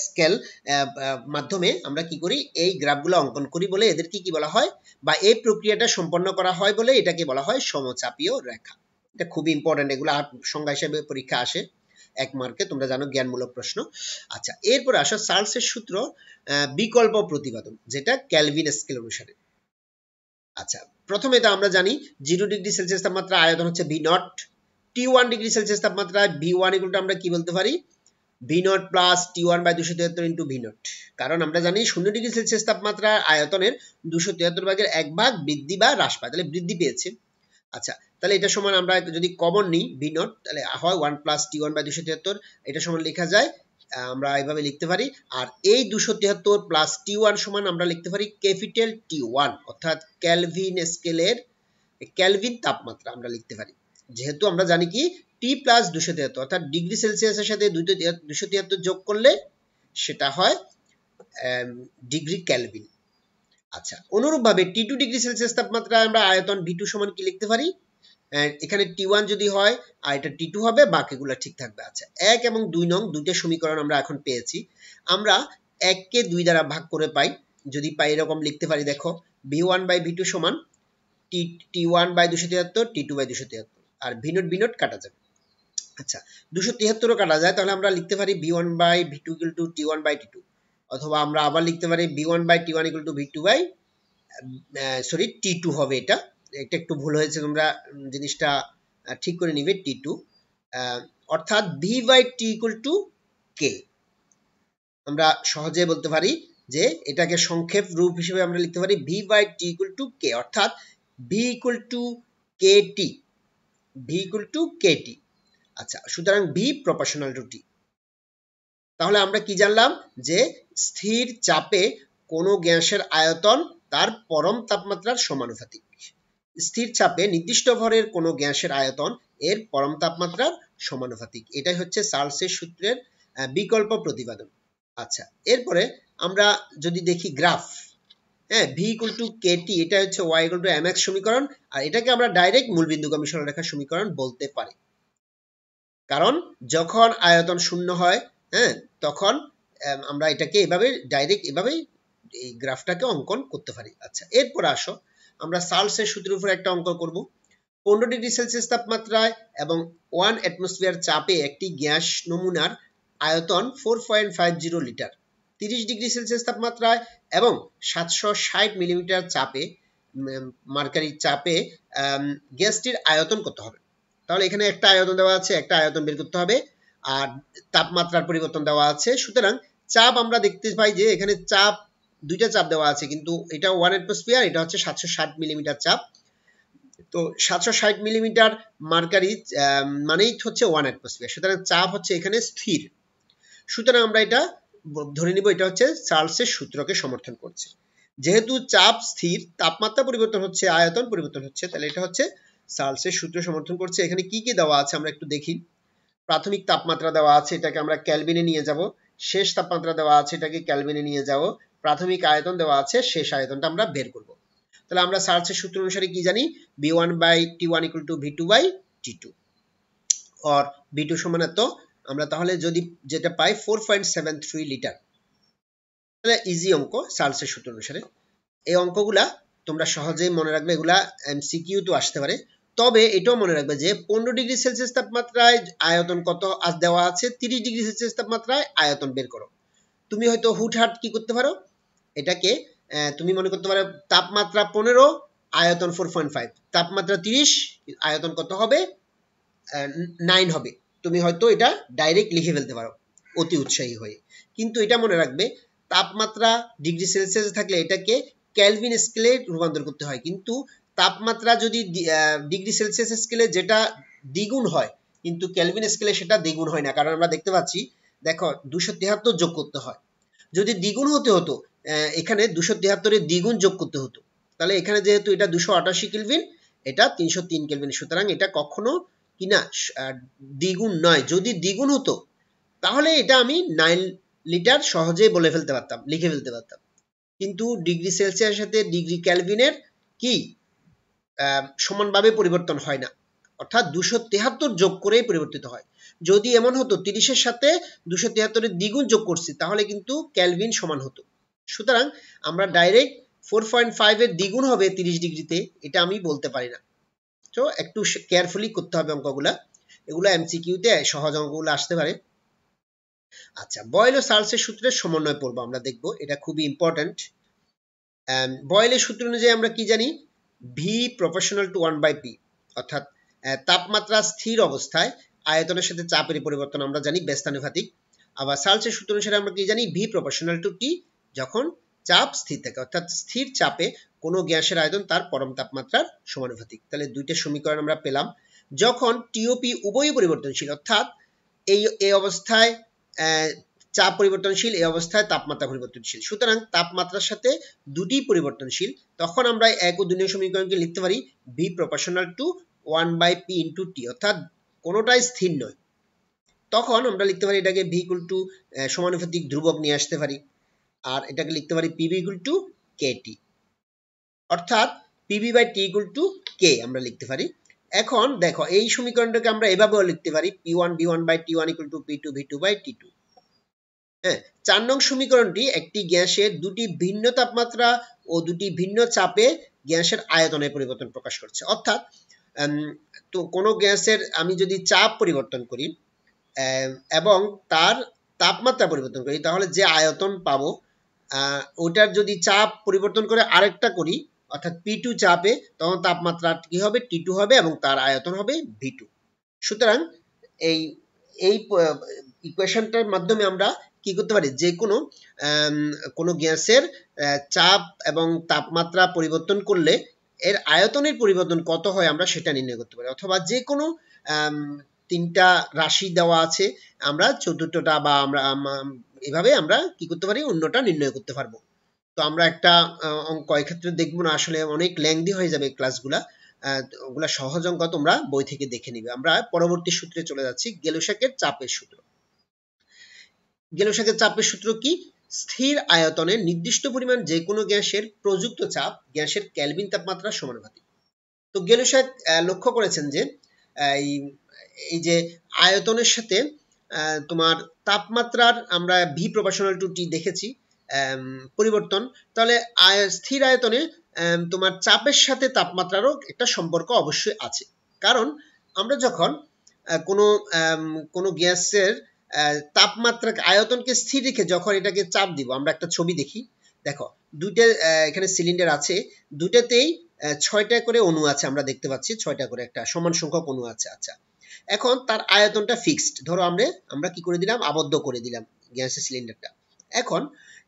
স্কেল মাধ্যমে আমরা কি করি, এই গ্রাফগুলো অঙ্কন করি বলে এদেরকে কি বলা হয়, বা এই প্রক্রিয়াটা সম্পন্ন করা হয় বলে এটাকে বলা হয় সমচাপীয় রেখা। এটা খুব ইম্পর্টেন্ট, এগুলো সংজ্ঞা হিসেবে পরীক্ষা আসে 1 মার্কে, তোমরা জানো, জ্ঞানমূলক প্রশ্ন। আচ্ছা, এরপর আসো চার্লসের সূত্র, বিকল্প প্রতিপাদন, যেটা কেলভিন স্কেল অনুসারে। আচ্ছা, প্রথমে তো আমরা জানি 0 ডিগ্রি সেলসিয়াস তাপমাত্রা আয়তন হচ্ছে V0, T1 ডিগ্রি সেলসিয়াস তাপমাত্রায় V1 = আমরা কি বলতে পারি, V0 + T1/273 × V0। কারণ আমরা জানি 0 ডিগ্রি সেলসিয়াস তাপমাত্রা আয়তনের 273 ভাগের 1 ভাগ বৃদ্ধি বা হ্রাস পায়, তাহলে বৃদ্ধি পেয়েছে। আচ্ছা, তাহলে এটা সমান আমরা যদি কমন নিই V0, তাহলে হয় 1 + T1/273, এটা সমান লেখা যায়, আমরা এইভাবে লিখতে পারি। আর এই 273 + T1 সমান আমরা লিখতে পারি ক্যাপিটাল T1, অর্থাৎ কেলভিন স্কেলের কেলভিন তাপমাত্রা আমরা লিখতে পারি। যেহেতু আমরা জানি কি T + 273, অর্থাৎ ডিগ্রি সেলসিয়াসের সাথে 273 যোগ করলে সেটা হয় ডিগ্রি কেলভিন। আচ্ছা, অনুরূপভাবে T2 ডিগ্রি সেলসিয়াস তাপমাত্রায় আমরা আয়তন V2 সমান কি লিখতে পারি, এখানে T1 যদি হয় আর এটা T2 হবে, বাকিগুলো ঠিক থাকবে। আচ্ছা, 1 এবং 2 নং দুইটা সমীকরণ আমরা এখন পেয়েছি। আমরা 1 কে 2 দ্বারা ভাগ করে পাই, যদি পাই এরকম লিখতে পারি, দেখো V1/V2 সমান T1/273, T2/273, আর V0 কাটা যাবে। আচ্ছা, 273 কাটা যায়, তাহলে আমরা লিখতে পারি V1/V2 = T1/T2, অথবা আমরা আবার লিখতে পারি V1/T1 = T2 হবে। এটা একটু ভুল হয়েছে, তোমরা জিনিসটা ঠিক করে নিবে, T2, অর্থাৎ V/T = K। আমরা সহজে বলতে পারি যে এটাকে সংক্ষেপ রূপ হিসেবে আমরা লিখতে পারি V/T = K, অর্থাৎ V = KT, V = KT। আচ্ছা, সুতরাং V proportional to T। তাহলে আমরা কি জানলাম, যে স্থির চাপে কোনো গ্যাসের আয়তন তার পরম তাপমাত্রার সমানুপাতিক। স্থির চাপে নির্দিষ্ট ভরের কোনো গ্যাসের আয়তন এর পরম তাপমাত্রার সমানুপাতিক। এটাই হচ্ছে চার্লসের সূত্রের বিকল্প প্রতিপাদন। আচ্ছা, এরপরে আমরা যদি দেখি গ্রাফ, হ্যাঁ, V = KT, এটা হচ্ছে y = mx সমীকরণ, আর এটাকে আমরা ডাইরেক্ট মূলবিন্দুগামী সরলরেখার সমীকরণ বলতে পারি। কারণ যখন আয়তন 0 হয়, হ্যাঁ, তখন আমরা এটাকে এভাবে ডাইরেক্ট এভাবেই এই গ্রাফটাকে অঙ্কন করতে পারি। আচ্ছা, এরপর আসো আমরা চার্লসের সূত্রের উপর একটা অঙ্ক করব। 15 ডিগ্রি সেলসিয়াস তাপমাত্রায় এবং 1 অ্যাটমসফিয়ার চাপে একটি গ্যাস নমুনার আয়তন 4.50 লিটার। 30 ডিগ্রি সেলসিয়াস তাপমাত্রায় এবং 760 মিলিমিটার চাপে মার্কারির চাপে গ্যাসটির আয়তন কত হবে? তাহলে এখানে একটা আয়তন দেওয়া আছে, একটা আয়তন বের করতে হবে, আর তাপমাত্রার পরিবর্তন দেওয়া আছে। সুতরাং চাপ আমরা দেখতে পাই যে এখানে চাপ দুইটা চাপ দেওয়া আছে, কিন্তু এটা 1 অ্যাটমসফিয়ার, এটা হচ্ছে 760 মিলিমিটার চাপ। তো 760 মিলিমিটার মার্কারি মানেই হচ্ছে 1 অ্যাটমসফিয়ার। সুতরাং চাপ হচ্ছে এখানে স্থির। সুতরাং আমরা এটা ধরে নিব এটা হচ্ছে চার্লসের সূত্রকে সমর্থন করছে। যেহেতু চাপ স্থির, তাপমাত্রা পরিবর্তন হচ্ছে, আয়তন পরিবর্তন হচ্ছে, তাহলে এটা হচ্ছে চার্লসের সূত্র সমর্থন করছে। এখানে কি কি দেওয়া আছে আমরা একটু দেখি। প্রাথমিক তাপমাত্রা দেওয়া আছে, এটাকে আমরা কেলভিনে নিয়ে যাব। শেষ তাপমাত্রা দেওয়া আছে, এটাকে কেলভিনে নিয়ে যাব। প্রাথমিক আয়তন দেওয়া আছে, শেষ আয়তনটা আমরা বের করব। তাহলে আমরা চার্লসের সূত্র অনুসারে কি জানি? V1/T1 = V2/T2 or V2 সমান এত। আমরা তাহলে যদি যেটা পাই 4.73 লিটার, তাহলে ইজি অঙ্ক চার্লসের সূত্র অনুসারে। এই অঙ্কগুলা তোমরা সহজেই মনে রাখবে, এগুলা এমসিকিউ তো আসতে পারে। তবে এটাও মনে রাখবে যে 15 ডিগ্রি সেলসিয়াস তাপমাত্রায় আয়তন কত আজ দেওয়া আছে, 30 ডিগ্রি সেলসিয়াস তাপমাত্রায় আয়তন বের করো। তুমি হয়তো হুটহাট কি করতে পারো, এটাকে তুমি মনে করতে পারো তাপমাত্রা 15, আয়তন 4.5, তাপমাত্রা 30, আয়তন কত হবে? 9 হবে। তুমি হয়তো এটা ডাইরেক্ট লিখে ফেলতে পারো অতি উৎসাহী হয়ে। কিন্তু এটা মনে রাখবে, তাপমাত্রা ডিগ্রি সেলসিয়াস থাকলে এটাকে কেলভিন স্কেলে রূপান্তর করতে হয়, কিন্তু তাপমাত্রা যদি ডিগ্রি সেলসিয়াস স্কেলে যেটা দ্বিগুণ হয়, কিন্তু কেলভিন স্কেলে সেটা দ্বিগুণ হয় না। কারণ আমরা দেখতে পাচ্ছি, দেখো 273 যোগ করতে হয়। যদি দ্বিগুণ হতে হতো, এখানে 273 এর দ্বিগুণ যোগ করতে হতো। তাহলে এখানে যেহেতু এটা 288 কেলভিন, এটা 303 কেলভিন। সুতরাং এটা কখনো কিনা দ্বিগুণ নয়। যদি দ্বিগুণ হতো তাহলে এটা আমি 9 লিটার সহজেই বলে ফেলতে পারতাম, লিখে ফেলতে পারতাম। কিন্তু ডিগ্রি সেলসিয়াসের সাথে ডিগ্রি কেলভিনের কি সমানভাবে পরিবর্তন হয় না, অর্থাৎ 273 যোগ করেই পরিবর্তিত হয়। যদি এমন হতো 30-এর সাথে 273 এর দ্বিগুণ যোগ করছি, তাহলে কিন্তু কেলভিন সমান হতো। সুতরাং আমরা ডাইরেক্ট 4.5 এর দ্বিগুণ হবে 30 ডিগ্রিতে, এটা আমি বলতে পারি না। তো একটু কেয়ারফুলি করতে হবে অঙ্কগুলা, এগুলো এমসিকিউতে সহজ অঙ্কগুলো আসতে পারে। আচ্ছা, বয়েল ও চার্লসের সূত্রের সমন্বয় পর্ব আমরা দেখব, এটা খুবই ইম্পর্টেন্ট। বয়েলের সূত্র অনুযায়ী আমরা কি জানি? V proportional to 1/P, অর্থাৎ তাপমাত্রা স্থির অবস্থায় আয়তনের সাথে চাপের পরিবর্তন আমরা জানি ব্যস্তানুপাতিক। আবার চার্লসের সূত্র অনুসারে আমরা কি জানি? V proportional to T, যখন চাপ স্থির থাকে, অর্থাৎ স্থির চাপে কোনো গ্যাসের আয়তন তার পরম তাপমাত্রার সমানুপাতিক। তাহলে দুইটা সমীকরণ আমরা পেলাম। যখন TOP উভয়ই পরিবর্তনশীল, অর্থাৎ এই অবস্থায় চাপ পরিবর্তনশীল, এই অবস্থায় তাপমাত্রা পরিবর্তনশীল, সুতরাং তাপমাত্রার সাথে দুটি পরিবর্তনশীল, তখন আমরা 1 ও 2 নং সমীকরণকে লিখতে পারি V proportional to 1/P into T, অর্থাৎ কোনোটাই স্থির নয়। তখন আমরা লিখতে পারি এটাকে V equal to সমানুপাতিক ধ্রুবক নিয়ে আসতে পারি, আর এটাকে লিখতে পারি PV equal to KT, অর্থাৎ PV/T equal to K আমরা লিখতে পারি। এখন দেখো এই সমীকরণটাকে আমরা এভাবেও লিখতে পারি P1 V1/T1 equal to P2 V2/T2। হ্যাঁ, 4 নং সমীকরণটি একটি গ্যাসের দুটি ভিন্ন তাপমাত্রা ও দুটি ভিন্ন চাপে গ্যাসের আয়তনের পরিবর্তন প্রকাশ করছে। অর্থাৎ তো কোনো গ্যাসের আমি যদি চাপ পরিবর্তন করি এবং তার তাপমাত্রা পরিবর্তন করি, তাহলে যে আয়তন পাবো ওটার যদি চাপ পরিবর্তন করে আরেকটা করি, অর্থাৎ P2 চাপে, তখন তাপমাত্রা কি হবে? T2 হবে এবং তার আয়তন হবে V2। সুতরাং এই ইকুয়েশনটার মাধ্যমে আমরা কি করতে পারি? যে কোনো গ্যাসের চাপ এবং তাপমাত্রা পরিবর্তন করলে এর আয়তনের পরিবর্তন কত হয় আমরা সেটা নির্ণয় করতে পারি। অথবা যে কোনো তিনটা রাশি দেওয়া আছে, আমরা চতুর্থটা বা আমরা এভাবে আমরা কি করতে পারি? অন্যটা নির্ণয় করতে পারবো। তো আমরা একটা অঙ্ক এক্ষেত্রে দেখবো না, আসলে অনেক লেংদি হয়ে যাবে ক্লাসগুলা, ওগুলা সহজ অঙ্ক তোমরা বই থেকে দেখে নিবে। আমরা পরবর্তী সূত্রে চলে যাচ্ছি, গেলুসাকের চাপের সূত্র। গেলুসাকের চাপের সূত্র কি? স্থির আয়তনে নির্দিষ্ট পরিমাণ যে কোনো গ্যাসের প্রযুক্ত চাপ গ্যাসের কেলভিন তাপমাত্রার সমানুপাতিক। তো গেলুসাক লক্ষ্য করেছেন যে এই যে আয়তনের সাথে তোমার তাপমাত্রার আমরা V proportional to T দেখেছি পরিবর্তন, তাহলে স্থির আয়তনে তোমার চাপের সাথে তাপমাত্রারও একটা সম্পর্ক অবশ্যই আছে। কারণ আমরা যখন কোনো গ্যাসের তাপমাত্রা আয়তনকে স্থির রেখে যখন এটাকে চাপ দিব, আমরা একটা ছবি দেখি, দেখো দুইটা এখানে সিলিন্ডার আছে, দুটাতেই 6টা করে অণু আছে, আমরা দেখতে পাচ্ছি 6টা করে একটা সমান সংখ্যক অণু আছে। আচ্ছা, এখন তার আয়তনটা ফিক্সড, ধরো আমরা কি করে দিলাম, আবদ্ধ করে দিলাম গ্যাসের সিলিন্ডারটা। এখন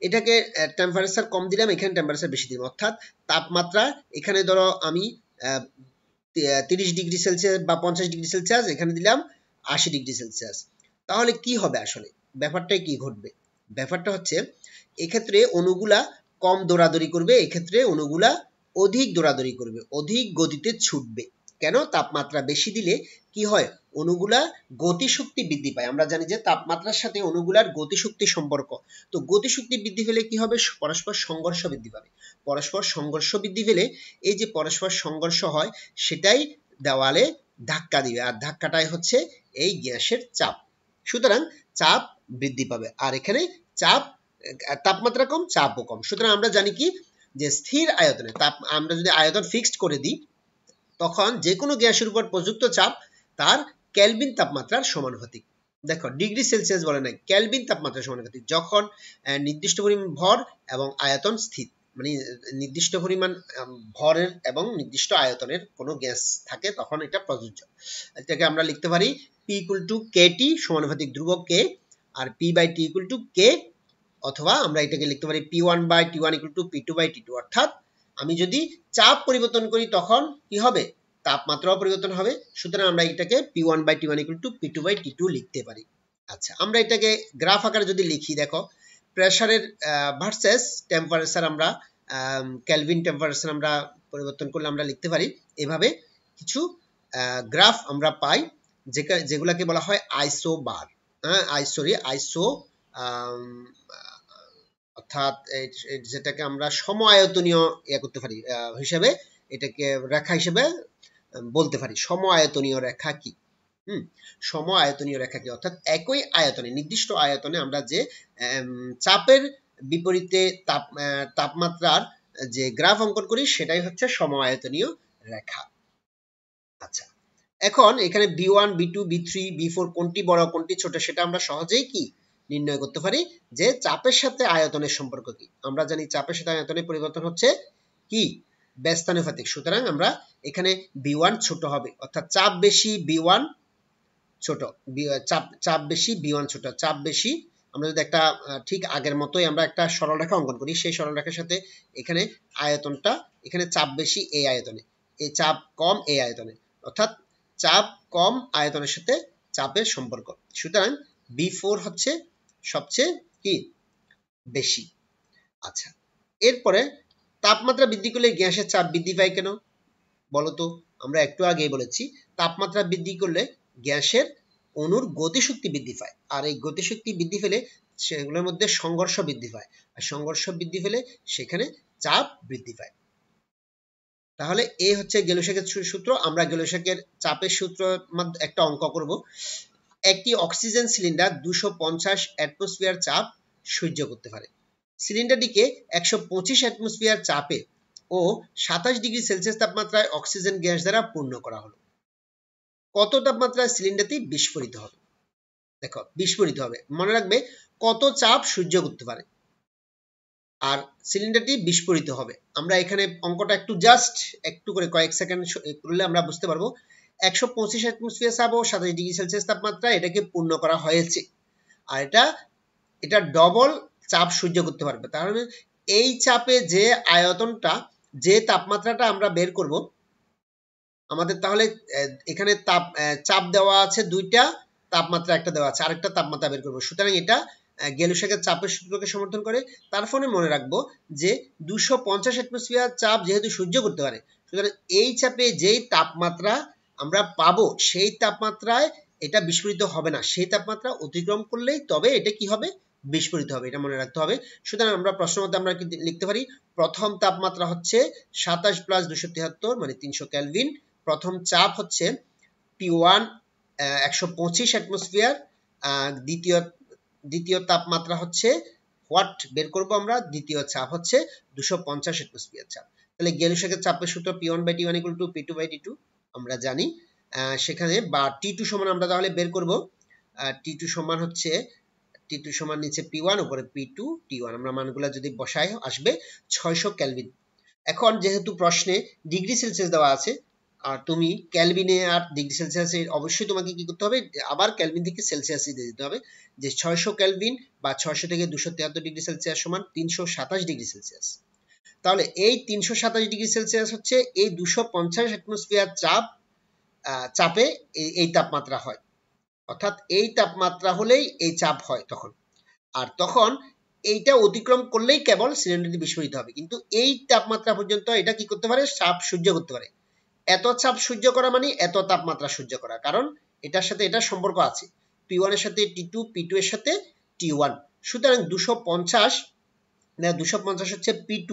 এটাকে টেম্পারেচার কম দিলাম, এখানে টেম্পারেচার বেশি দিলাম, অর্থাৎ তাপমাত্রা এখানে ধরো আমি 30 ডিগ্রি সেলসিয়াস বা 50 ডিগ্রি সেলসিয়াস, এখানে দিলাম 80 ডিগ্রি সেলসিয়াস। তাহলে কি হবে আসলে, ব্যাপারটাই কি ঘটবে? ব্যাপারটা হচ্ছে এক্ষেত্রে অণুগুলা কম দৌড়াদৌড়ি করবে, এক্ষেত্রে অণুগুলা অধিক দৌড়াদৌড়ি করবে, অধিক গতিতে ছুটবে। কেন? তাপমাত্রা বেশি দিলে কি হয়, অণুগুলা গতিশক্তি বৃদ্ধি পায়। আমরা জানি যে তাপমাত্রার সাথে অণুগুলার গতিশক্তি সম্পর্ক। তো গতিশক্তি বৃদ্ধি পেলে কি হবে, পরস্পর সংঘর্ষ বৃদ্ধি পাবে। পরস্পর সংঘর্ষ বৃদ্ধি পেলে এই যে পরস্পর সংঘর্ষ হয়, সেটাই দেওয়ালে ধাক্কা দিবে, আর ধাক্কাটাই হচ্ছে এই গ্যাসের চাপ। সুতরাং চাপ বৃদ্ধি পাবে, আর এখানে চাপ, তাপমাত্রা কম, চাপও কম। সুতরাং আমরা জানি কি, যে স্থির আয়তনে আমরা যদি আয়তন ফিক্সড করে দিই, তখন যে কোনো গ্যাসের উপর প্রযুক্ত চাপ তার কেলভিন তাপমাত্রার সমানুপাতিক। দেখো ডিগ্রি সেলসিয়াস বলে নাই, কেলভিন তাপমাত্রার সমানুপাতিক। যখন নির্দিষ্ট পরিমাণ ভর এবং আয়তন স্থির, মানে নির্দিষ্ট পরিমাণ ভরের এবং নির্দিষ্ট আয়তনের কোনো গ্যাস থাকে, তখন এটা প্রযোজ্য। এটাকে আমরা লিখতে পারি P = KT সমানুপাতিক ধ্রুবক K, আর P/T = K, অথবা আমরা এটাকে লিখতে পারি P1/T1 = P2/T2। অর্থাৎ আমি যদি চাপ পরিবর্তন করি তখন কি হবে, তাপমাত্রাও পরিবর্তন হবে। সুতরাং আমরা এটাকে P1/T1 = P2/T2 লিখতে পারি। আচ্ছা, আমরা এটাকে গ্রাফ আকারে যদি লিখি, দেখো প্রেসারের ভার্সেস টেম্পারেচার, আমরা কেলভিন টেম্পারেচার আমরা পরিবর্তন করলে আমরা লিখতে পারি এভাবে কিছু গ্রাফ আমরা পাই, যেগুলোকে বলা হয় আইসোবার। আইসো অর্থাৎ যেটাকে আমরা সম আয়তনীয় করতে পারি হিসেবে, এটাকে রেখা হিসেবে বলতে পারি। সম আয়তনীয় রেখা কি? সম আয়তনীয় রেখা কি? অর্থাৎ একই আয়তনে, নির্দিষ্ট আয়তনে আমরা যে চাপের বিপরীতে তাপমাত্রার যে গ্রাফ অঙ্কন করি, সেটাই হচ্ছে সম আয়তনীয় রেখা। আচ্ছা, এখন এখানে B1, B2, B3, B4 কোনটি বড় কোনটি ছোট সেটা আমরা সহজেই কি নির্ণয় করতে পারি, যে চাপের সাথে আয়তনের সম্পর্ক কি। আমরা জানি চাপের সাথে আয়তনের পরিবর্তন হচ্ছে কি, ব্যস্তানুপাতিক। সুতরাং আমরা এখানে B1 ছোট হবে, অর্থাৎ চাপ বেশি B1 ছোট, চাপ বেশি B1 ছোট। চাপ বেশি, আমরা যদি একটা ঠিক আগের মতোই আমরা একটা সরলরেখা অঙ্কন করি, সেই সরলরেখার সাথে এখানে আয়তনটা, এখানে চাপ বেশি এই আয়তনে, এই চাপ কম এই আয়তনে, অর্থাৎ চাপ কম আয়তনের সাথে চাপের সম্পর্ক। সুতরাং B4 হচ্ছে সবচেয়ে কি বেশি। আচ্ছা, এরপরে তাপমাত্রা বৃদ্ধি করলে গ্যাসের চাপ বৃদ্ধি পায় কেন বলতো? আমরা একটু আগেই বলেছি, তাপমাত্রা বৃদ্ধি করলে গ্যাসের অণুর গতিশক্তি বৃদ্ধি পায়, আর এই গতিশক্তি বৃদ্ধি পেলে সেগুলোর মধ্যে সংঘর্ষ বৃদ্ধি পায়, আর সংঘর্ষ বৃদ্ধি পেলে সেখানে চাপ বৃদ্ধি পায়। তাহলে এই হচ্ছে গেলুসাকের সূত্র। আমরা গেলুসাকের চাপের সূত্র একটা অঙ্ক করব। একটি অক্সিজেন সিলিন্ডার 250 অ্যাটমসফিয়ার চাপ সহ্য করতে পারে। সিলিন্ডারটিকে 125 অ্যাটমসফিয়ার চাপে ও 27 ডিগ্রি সেলসিয়াস তাপমাত্রায় অক্সিজেন গ্যাস দ্বারা পূর্ণ করা হলো। কত তাপমাত্রায় সিলিন্ডারটি বিস্ফোরিত হবে? দেখো বিস্ফোরিত হবে, মনে রাখবে কত চাপ সহ্য করতে পারে, আর সিলিন্ডারটি বিস্ফোরিত হবে। আমরা এখানে অঙ্কটা জাস্ট একটু করে কয়েক সেকেন্ড করলে আমরা বুঝতে পারবো। 125 অ্যাটমসফিয়ার চাপ ও 27 ডিগ্রি সেলসিয়াস তাপমাত্রা এটাকে পূর্ণ করা হয়েছে, আর এটা ডবল চাপ সহ্য করতে পারবে। তাহলে এই চাপে যে আয়তনটা, যে তাপমাত্রাটা আমরা বের করব, আমাদের তাহলে এখানে চাপ দেওয়া আছে দুইটা, তাপমাত্রা একটা দেওয়া আছে, আরেকটা তাপমাত্রা বের করব। সুতরাং এটা গেলুসাকের চাপের সূত্রকে সমর্থন করে। তার ফলে মনে রাখবো যে 250 অ্যাটমসফিয়ার চাপ যেহেতু সহ্য করতে পারে, সুতরাং এই চাপে যেই তাপমাত্রা আমরা পাবো, সেই তাপমাত্রায় এটা বিস্ফোরিত হবে না, সেই তাপমাত্রা অতিক্রম করলেই তবে এটা কি হবে, বিস্ফোরিত হবে। এটা মনে রাখতে হবে। সুতরাং আমরা প্রশ্নের মধ্যে আমরা লিখতে পারি, প্রথম তাপমাত্রা হচ্ছে 27 + 273 মানে 300 কেলভিন। প্রথম চাপ হচ্ছে P1 125 অ্যাটমসফিয়ার। দ্বিতীয় তাপমাত্রা হচ্ছে হোয়াট বের করব আমরা, দ্বিতীয় চাপ হচ্ছে 250 অ্যাটমসফিয়ার চাপ। তাহলে গেলুসাকের চাপের সূত্র P1/T1 = P2/T2 আমরা জানি। সেখানে বা T2 সমান আমরা তাহলে বের করব T2 সমান হচ্ছে T2 সমান নিচে P1 উপরে P2 T1 আমরা মানগুলো যদি বসাই আসবে 600 কেলভিন। এখন যেহেতু প্রশ্নে ডিগ্রি সেলসিয়াস দেওয়া আছে আর তুমি কেলভিনে আর ডিগ্রি সেলসিয়াসে অবশ্যই তোমাকে কি করতে হবে, আবার কেলভিন থেকে সেলসিয়াসে দিয়ে দিতে হবে, যে 600 কেলভিন বা 600 থেকে 273 ডিগ্রি সেলসিয়াস সমান 327 ডিগ্রি সেলসিয়াস। তাহলে এই 327 ডিগ্রি সেলসিয়াস হচ্ছে এই 250 অ্যাটমসফিয়ার চাপে এই তাপমাত্রা হয়, অর্থাৎ এই তাপমাত্রা হলেই এই চাপ হয় তখন, আর তখন এইটা অতিক্রম করলেই কেবল সিলিন্ডারটি বিস্ফোরিত হবে। কিন্তু এই তাপমাত্রা পর্যন্ত এটা কি করতে পারে, চাপ সহ্য করতে পারে। এত চাপ সহ্য করা মানে এত তাপমাত্রা সহ্য করা, কারণ এটার সাথে এটা সম্পর্ক আছে, P1 এর সাথে T2, P2 এর সাথে T1। সুতরাং 250 হচ্ছে P2,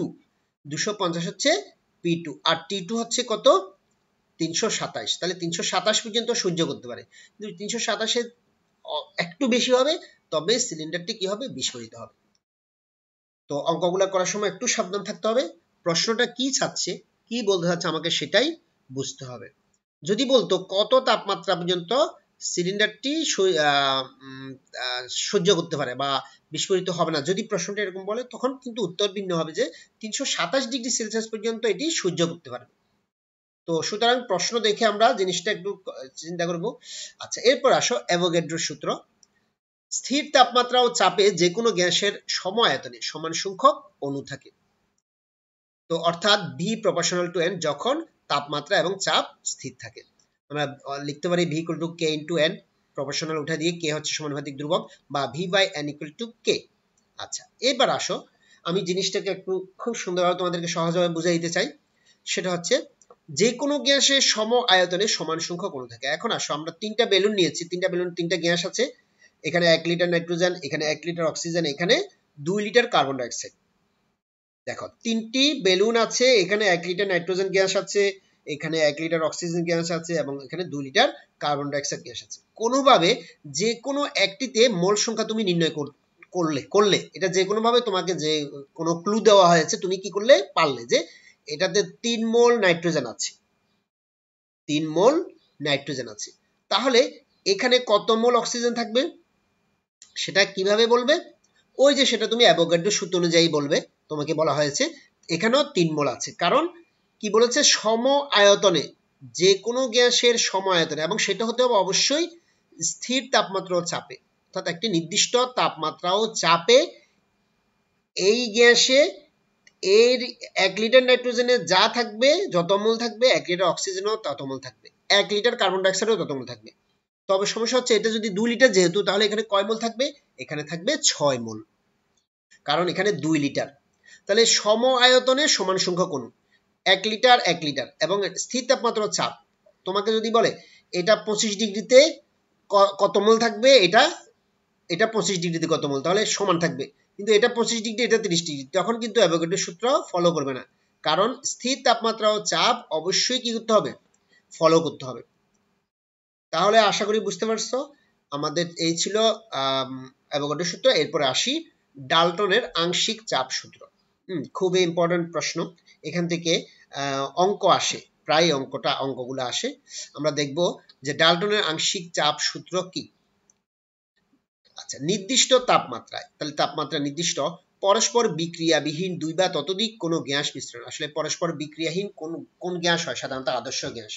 250 হচ্ছে P2 আর T2 হচ্ছে কত 327। তাহলে 327 পর্যন্ত সহ্য করতে পারে, কিন্তু 327 একটু বেশি হবে তবে সিলিন্ডারটি কি হবে, বিস্ফোরিত হবে। তো অঙ্কগুলো করার সময় একটু সাবধান থাকতে হবে, প্রশ্নটা কি চাচ্ছে, কি বলতে চাচ্ছে আমাকে সেটাই বুঝতে হবে। যদি বলতো কত তাপমাত্রা পর্যন্ত সিলিন্ডারটি সহ্য করতে পারে বা বিস্ফোরিত হবে না, যদি প্রশ্নটা এরকম বলে তখন কিন্তু উত্তর ভিন্ন হবে, যে 327 ডিগ্রি সেলসিয়াস পর্যন্ত এটি সহ্য করতে পারে। তো সুতরাং প্রশ্ন দেখে আমরা জিনিসটা একটু চিন্তা করব। আচ্ছা, এরপর আসো অ্যাভোগাড্রোর সূত্র। স্থির তাপমাত্রা ও চাপে যে কোনো গ্যাসের সম আয়তনে সমান সংখ্যক অণু থাকে। তো অর্থাৎ V প্রপোর্শনাল টু N যখন তাপমাত্রা এবং চাপ স্থির থাকে। আমরা লিখতে পারি V equal to K into N, proportional উঠা দিয়ে K হচ্ছে সমানুপাতিক ধ্রুবক, বা V by N equal to K। আচ্ছা, এবার আসো আমি জিনিসটাকে একটু খুব সুন্দরভাবে তোমাদেরকে সহজভাবে বুঝিয়ে দিতে চাই। সেটা হচ্ছে যে কোনো গ্যাসের সম আয়তনে সমান সংখ্যক অণু থাকে। এখন আসো আমরা তিনটা বেলুন নিয়েছি, তিনটা বেলুন তিনটা গ্যাস আছে, এখানে 1 লিটার নাইট্রোজেন, এখানে 1 লিটার অক্সিজেন, এখানে 2 লিটার কার্বন ডাইঅক্সাইড। দেখো তিনটি বেলুন আছে, এখানে 1 লিটার নাইট্রোজেন গ্যাস আছে, এখানে 1 লিটার অক্সিজেন গ্যাস আছে এবং এখানে 2 লিটার কার্বন ডাইঅক্সাইড গ্যাস আছে। কোনোভাবে যে কোনো একটিতে মোল সংখ্যা তুমি নির্ণয় করলে এটা যে কোনো ভাবে তোমাকে যে কোনো ক্লু দেওয়া হয়েছে, তুমি কি করলে পারলে যে এটাতে 3 মোল নাইট্রোজেন আছে, 3 মোল নাইট্রোজেন আছে, তাহলে এখানে কত মোল অক্সিজেন থাকবে সেটা কিভাবে বলবে, ওই যে সেটা তুমি অ্যাভোগাড্রো সূত্র অনুযায়ী বলবে। তোমাকে বলা হয়েছে এখানেও 3 মোল আছে, কারণ কি বলেছে, সম আয়তনে, যে কোনো গ্যাসের সম আয়তনে, এবং সেটা হতে হবে অবশ্যই স্থির তাপমাত্রা ও চাপে, অর্থাৎ একটি নির্দিষ্ট তাপমাত্রা ও চাপে এই গ্যাসে এর 1 লিটার নাইট্রোজেনে যা থাকবে, যত মোল থাকবে, 1 লিটার অক্সিজেনও তত মোল থাকবে, 1 লিটার কার্বন ডাইঅক্সাইডও তত মোল থাকবে। তবে সমস্যা হচ্ছে এটা যদি 2 লিটার যেহেতু, তাহলে এখানে কয় মোল থাকবে, এখানে থাকবে 6 মোল, কারণ এখানে 2 লিটার। তাহলে সম আয়তনে সমান সংখ্যক অণু, 1 লিটার 1 লিটার, এবং স্থির তাপমাত্রা চাপ তোমাকে যদি বলে এটা 25 ডিগ্রিতে কত মোল থাকবে, এটা 25 ডিগ্রিতে কত মোল, তাহলে সমান থাকবে। কিন্তু এটা 25 ডিগ্রি, এটা 30 ডিগ্রি, তখন কিন্তু অ্যাভোগাড্রো সূত্র ফলো করবে না, কারণ স্থির তাপমাত্রা ও চাপ অবশ্যই কি করতে হবে, ফলো করতে হবে। তাহলে আশা করি বুঝতে পারছো, আমাদের এই ছিল অ্যাভোগাড্রো সূত্র। এরপরে আসি ডাল্টনের আংশিক চাপ সূত্র। খুবই ইম্পর্টেন্ট প্রশ্ন, এখান থেকে অঙ্ক আসে, প্রায় অঙ্কগুলো আসে। আমরা দেখব যে ডাল্টনের আংশিক চাপ সূত্র কি। আচ্ছা, নির্দিষ্ট তাপমাত্রায়, তাহলে তাপমাত্রা নির্দিষ্ট, পরস্পর বিক্রিয়াবিহীন 2 বা ততোধিক কোনো গ্যাস মিশ্রণ, আসলে পরস্পর বিক্রিয়াহীন কোন গ্যাস হয়, সাধারণত আদর্শ গ্যাস।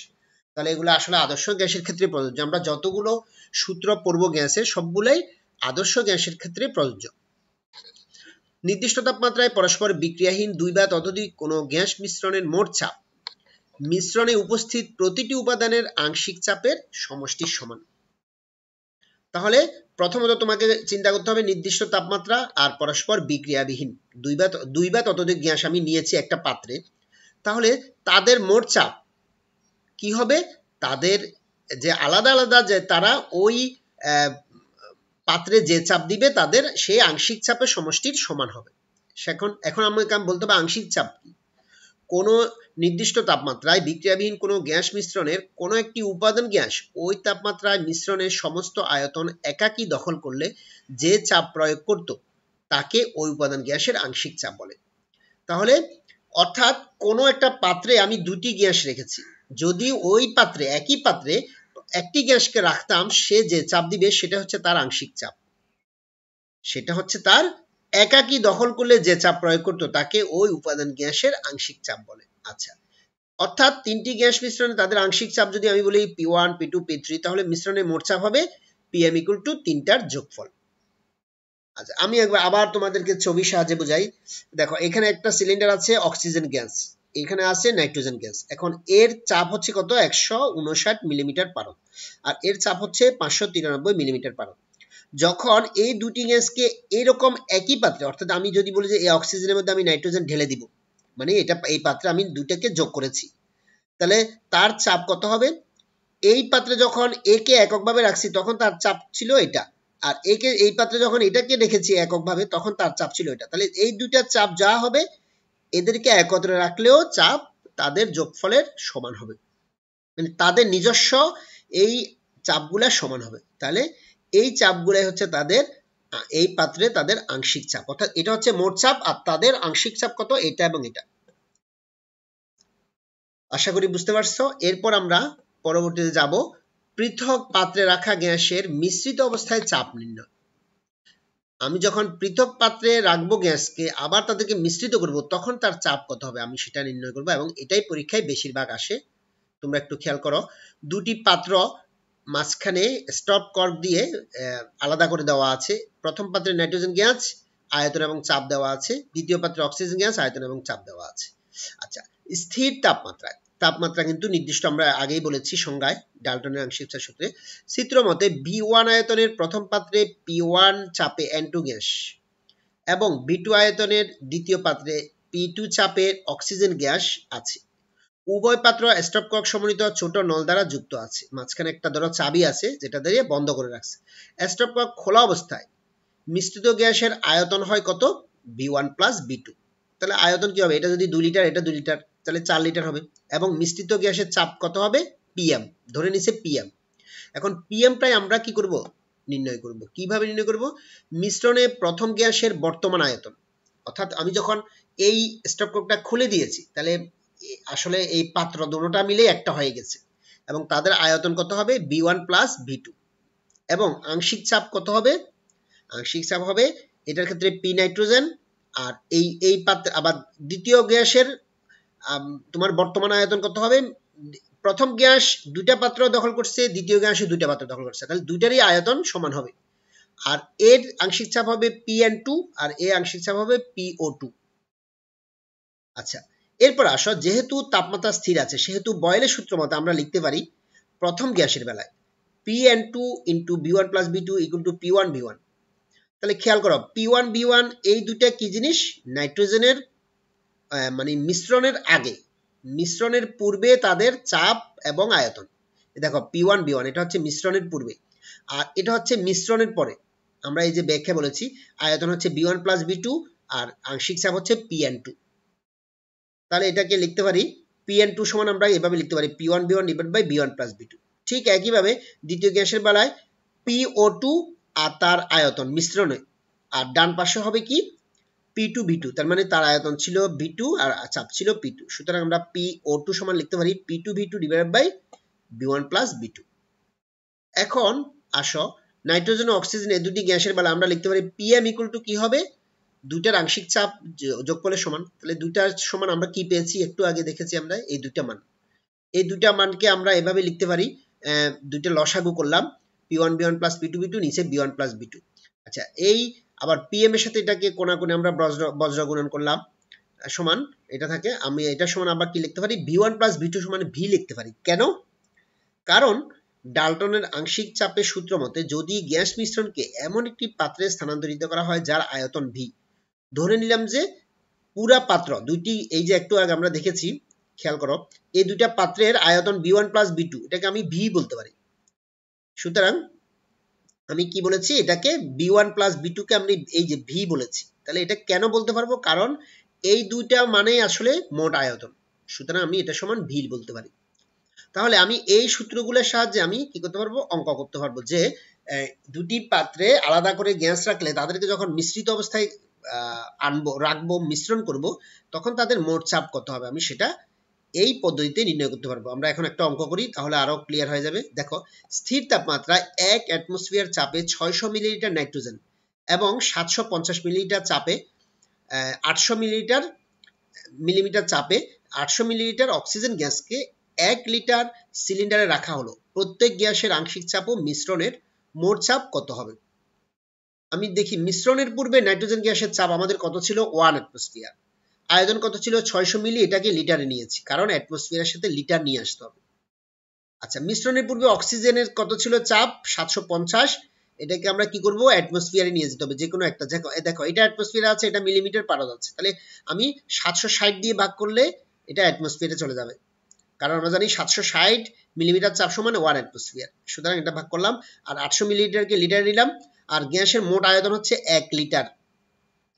তাহলে এগুলো আসলে আদর্শ গ্যাসের ক্ষেত্রে প্রযোজ্য, আমরা যতগুলো সূত্র পড়ব গ্যাসের সবগুলাই আদর্শ গ্যাসের ক্ষেত্রে প্রযোজ্য। নির্দিষ্ট তাপমাত্রায় পরস্পর বিক্রিয়াহীন 2 বা ততোধিক কোনো গ্যাস মিশ্রণের মোট চাপ মিশ্রণে উপস্থিত প্রতিটি উপাদানের আংশিক চাপের সমষ্টির সমান। তাহলে প্রথমত তোমাকে চিন্তা করতে হবে নির্দিষ্ট তাপমাত্রা আর পরস্পর বিক্রিয়াবিহীন 2 বা ততোধিক গ্যাস আমি নিয়েছি একটা পাত্রে, তাহলে তাদের মোট চাপ কি হবে, তাদের যে আলাদা আলাদা যে তারা ওই পাত্রে যে চাপ দিবে তাদের সেই আংশিক চাপের সমষ্টির সমান হবে। এখন আমাকে বলতে হবে আংশিক চাপ কি, কোনো নির্দিষ্ট তাপমাত্রায় বিক্রিয়াবিহীন কোনো গ্যাস মিশ্রণের কোনো একটি উপাদান গ্যাস ওই তাপমাত্রায় মিশ্রণের সমস্ত আয়তন একাকী দখল করলে যে চাপ প্রয়োগ করত তাকে ওই উপাদান গ্যাসের আংশিক চাপ বলে। তাহলে অর্থাৎ কোনো একটা পাত্রে আমি দুটি গ্যাস রেখেছি, যদি ওই পাত্রে, একই পাত্রে একটি গ্যাসকে রাখতাম, সে যে চাপ দিবে সেটা হচ্ছে তার আংশিক চাপ, সেটা হচ্ছে তার একাকী দখল করলে যে চাপ প্রয়োগ করতো তাকে ওই উপাদান গ্যাসের আংশিক চাপ বলে। আচ্ছা, অর্থাৎ তিনটি গ্যাস মিশ্রণে তাদের আংশিক চাপ যদি আমি বলি P1 P2 P3, তাহলে মিশ্রণের মোট চাপ হবে Pm = তিনটার যোগফল। আচ্ছা, আমি একবার আবার তোমাদেরকে ছবির সাহায্যে বোঝাই। দেখো, এখানে একটা সিলিন্ডার আছে অক্সিজেন গ্যাস, এখানে আছে নাইট্রোজেন গ্যাস। এখন এর চাপ হচ্ছে কত? 159 মিলিমিটার পারদ, আর এর চাপ হচ্ছে 593 মিলিমিটার পারদ। যখন এই দুটি গ্যাসকে এরকম একই পাত্রে, অর্থাৎ আমি যদি বলি যে এই অক্সিজেনের মধ্যে আমি নাইট্রোজেন ঢেলে দিব, মানে এটা এই পাত্রে আমি দুটাকে যোগ করেছি, তাহলে তার চাপ কত হবে? এই পাত্রে যখন একে এককভাবে রাখছি তখন তার চাপ ছিল এটা, আর একে এই পাত্রে যখন এটাকে রেখেছি এককভাবে তখন তার চাপ ছিল এটা। তাহলে এই দুইটা চাপ যা হবে, এদেরকে একত্রে রাখলেও চাপ তাদের যোগফলের সমান হবে, মানে তাদের নিজস্ব এই চাপগুলা সমান হবে। তাহলে এই চাপগুলাই হচ্ছে তাদের এই পাত্রে তাদের আংশিক চাপ, অর্থাৎ এটা হচ্ছে মোট চাপ আর তাদের আংশিক চাপ কত? এটা এবং এটা। আশা করি বুঝতে পারছো। এরপর আমরা পরবর্তীতে যাব পৃথক পাত্রে রাখা গ্যাসের মিশ্রিত অবস্থায় চাপ নির্ণয়। আমি যখন পৃথক পাত্রে রাখবো গ্যাসকে, আবার তাদেরকে মিশ্রিত করব, তখন তার চাপ কত হবে আমি সেটা নির্ণয় করব, এবং এটাই পরীক্ষায় বেশিরভাগ আসে। তোমরা একটু খেয়াল করো, দুটি পাত্র মাঝখানে স্টপ কর্ক দিয়ে আলাদা করে দেওয়া আছে। প্রথম পাত্রে নাইট্রোজেন গ্যাস আয়তন এবং চাপ দেওয়া আছে, দ্বিতীয় পাত্রে অক্সিজেন গ্যাস আয়তন এবং চাপ দেওয়া আছে। আচ্ছা, স্থির তাপমাত্রায়, তাপমাত্রা কিন্তু নির্দিষ্ট, আমরা আগেই বলেছি সংজ্ঞায় ডাল্টনের আংশিক চাপ সূত্রে। চিত্র মতে B1 আয়তনের প্রথম পাত্রে P1 চাপে N2 গ্যাস এবং B2 আয়তনের দ্বিতীয় পাত্রে P2 চাপের অক্সিজেন গ্যাস আছে। উভয় পাত্র স্টপ কর্ক সমন্বিত ছোট নল দ্বারা যুক্ত আছে। মাঝখানে একটা ধরো চাবি আছে যেটা দিয়ে বন্ধ করে রাখছে। স্টপ কর্ক খোলা অবস্থায় মিশ্রিত গ্যাসের আয়তন হয় কত? B1 + B2। তাহলে আয়তন কি হবে? এটা যদি 2 লিটার, এটা 2 লিটার, তাহলে 4 লিটার হবে। এবং মিশ্রিত গ্যাসের চাপ কত হবে? Pm, ধরে নিছে Pm। এখন Pmটাই আমরা কি করব? নির্ণয় করব। কিভাবে নির্ণয় করব? মিশ্রণে প্রথম গ্যাসের বর্তমান আয়তন, অর্থাৎ আমি যখন এই স্টপ কর্কটা খুলে দিয়েছি, তাহলে আসলে এই পাত্র দুটোটা মিলে একটা হয়ে গেছে, এবং তাদের আয়তন কত হবে? B1 + B2। এবং আংশিক চাপ কত হবে? আংশিক চাপ হবে এটার ক্ষেত্রে P নাইট্রোজেন, আর এই পাত্র আবার দ্বিতীয় গ্যাসের তোমার বর্তমান আয়তন কত হবে? প্রথম গ্যাস দুইটা পাত্র দখল করছে, দ্বিতীয় গ্যাসে দুইটা পাত্র দখল করছে, তাহলে দুইটারই আয়তন সমান হবে। আর এর আংশিক চাপ হবে Pn2 আর এর আংশিক চাপ হবে PO2। আচ্ছা, এরপর আসো, যেহেতু তাপমাত্রা স্থির আছে সেহেতু বয়েলের সূত্র মতে আমরা লিখতে পারি প্রথম গ্যাসের বেলায় Pn2 × B1 + B2 = P1 B1। তাহলে খেয়াল করো, P1 B1 এই দুইটা কি জিনিস? নাইট্রোজেনের মানে মিশ্রণের আগে, মিশ্রণের পূর্বে তাদের চাপ এবং আয়তন। দেখো P1 B1 এটা হচ্ছে মিশ্রণের পূর্বে, আর এটা হচ্ছে মিশ্রণের পরে। আমরা এই যে ব্যাখ্যা বলেছি, আয়তন হচ্ছে B1 + B2 আর আংশিক চাপ হচ্ছে Pn2। তাহলে এটাকে লিখতে পারি Pn2 সমান আমরা এভাবে লিখতে পারি P1 B1 / B1 + B2। ঠিক একইভাবে দ্বিতীয় গ্যাসের বেলায় PO2 আর তার আয়তন মিশ্রণে, আর ডান পাশে হবে কি? P2 B2, তার মানে তার আয়তন ছিল B2 আর চাপ ছিল P2। সুতরাং আমরা PO2 সমান লিখতে পারি P2 B2 / B1 + B2। এখন আসো, নাইট্রোজেন ও অক্সিজেন এই দুটি গ্যাসের বেলা আমরা লিখতে পারি Pm = কি হবে? দুইটার আংশিক চাপ যোগফলের সমান। তাহলে দুইটার সমান আমরা কি পেয়েছি? একটু আগে দেখেছি আমরা এই দুইটা মান। এই দুইটা মানকে আমরা এভাবে লিখতে পারি, দুইটা লসাগু করলাম, P1 B1 + P2 B2, নিচে B1 + B2। আচ্ছা, এই আবার Pm এর সাথে এটাকে কোণাকুণি আমরা বজ্র গুণন করলাম, সমান এটা থাকে। আমি এটা সমান আবার কি লিখতে পারি? B1 + B2 সমান V লিখতে পারি। কেন? কারণ ডাল্টনের আংশিক চাপের সূত্র মতে যদি গ্যাস মিশ্রণকে এমন একটি পাত্রে স্থানান্তরিত করা হয় যার আয়তন V, ধরে নিলাম যে পুরা পাত্র দুইটি, এই যে একটু আগে আমরা দেখেছি, খেয়াল করো, এই দুইটা পাত্রের আয়তন B1 + B2, এটাকে আমি V বলতে পারি। সুতরাং আমি কি বলেছি? এটাকে B1 + B2 কে আমি এই যে V বলেছি। তাহলে এটা কেন বলতে পারবো? কারণ এই দুইটা মানেই আসলে মোট আয়তন, সুতরাং আমি এটা সমান V বলতে পারি। তাহলে আমি এই সূত্রগুলোর সাহায্যে আমি কি করতে পারবো? অঙ্ক করতে পারবো যে দুটি পাত্রে আলাদা করে গ্যাস রাখলে তাদেরকে যখন মিশ্রিত অবস্থায় রাখবো, মিশ্রণ করব, তখন তাদের মোট চাপ কত হবে আমি সেটা এই পদ্ধতিতে নির্ণয় করতে পারবো। আমরা এখন একটা অঙ্ক করি, তাহলে আরো ক্লিয়ার হয়ে যাবে। দেখো, স্থির তাপমাত্রায় 1 অ্যাটমসফিয়ার চাপে 600 মিলিলিটার নাইট্রোজেন এবং 750 মিলিলিটার চাপে 800 মিলিমিটার চাপে 800 মিলিলিটার অক্সিজেন গ্যাসকে 1 লিটার সিলিন্ডারে রাখা হলো। প্রত্যেক গ্যাসের আংশিক চাপ ও মিশ্রণের মোট চাপ কত হবে? আমি দেখি, মিশ্রণের পূর্বে নাইট্রোজেন গ্যাসের চাপ আমাদের কত ছিল? 1 অ্যাটমসফিয়ার। আয়তন কত ছিল? 600 মিলি। এটাকে লিটারে নিয়েছি, কারণ অ্যাটমসফিয়ারের সাথে লিটার নিয়ে আসতে হবে। আচ্ছা, মিশ্রণের পূর্বে অক্সিজেনের কত ছিল চাপ? 750। এটাকে আমরা কি করব? অ্যাটমসফিয়ারে নিয়ে যেতে হবে, যে কোনো একটা। দেখো, এটা অ্যাটমসফিয়ারে আছে, এটা মিলিমিটার পারা যাচ্ছে, তাহলে আমি 760 দিয়ে ভাগ করলে এটা অ্যাটমসফিয়ারে চলে যাবে, কারণ আমরা জানি 760 মিলিমিটার চাপ সমান 1 অ্যাটমসফিয়ার। সুতরাং এটা ভাগ করলাম, আর 800 মিলিলিটারকে লিটারে নিলাম, আর গ্যাসের মোট আয়তন হচ্ছে 1 লিটার।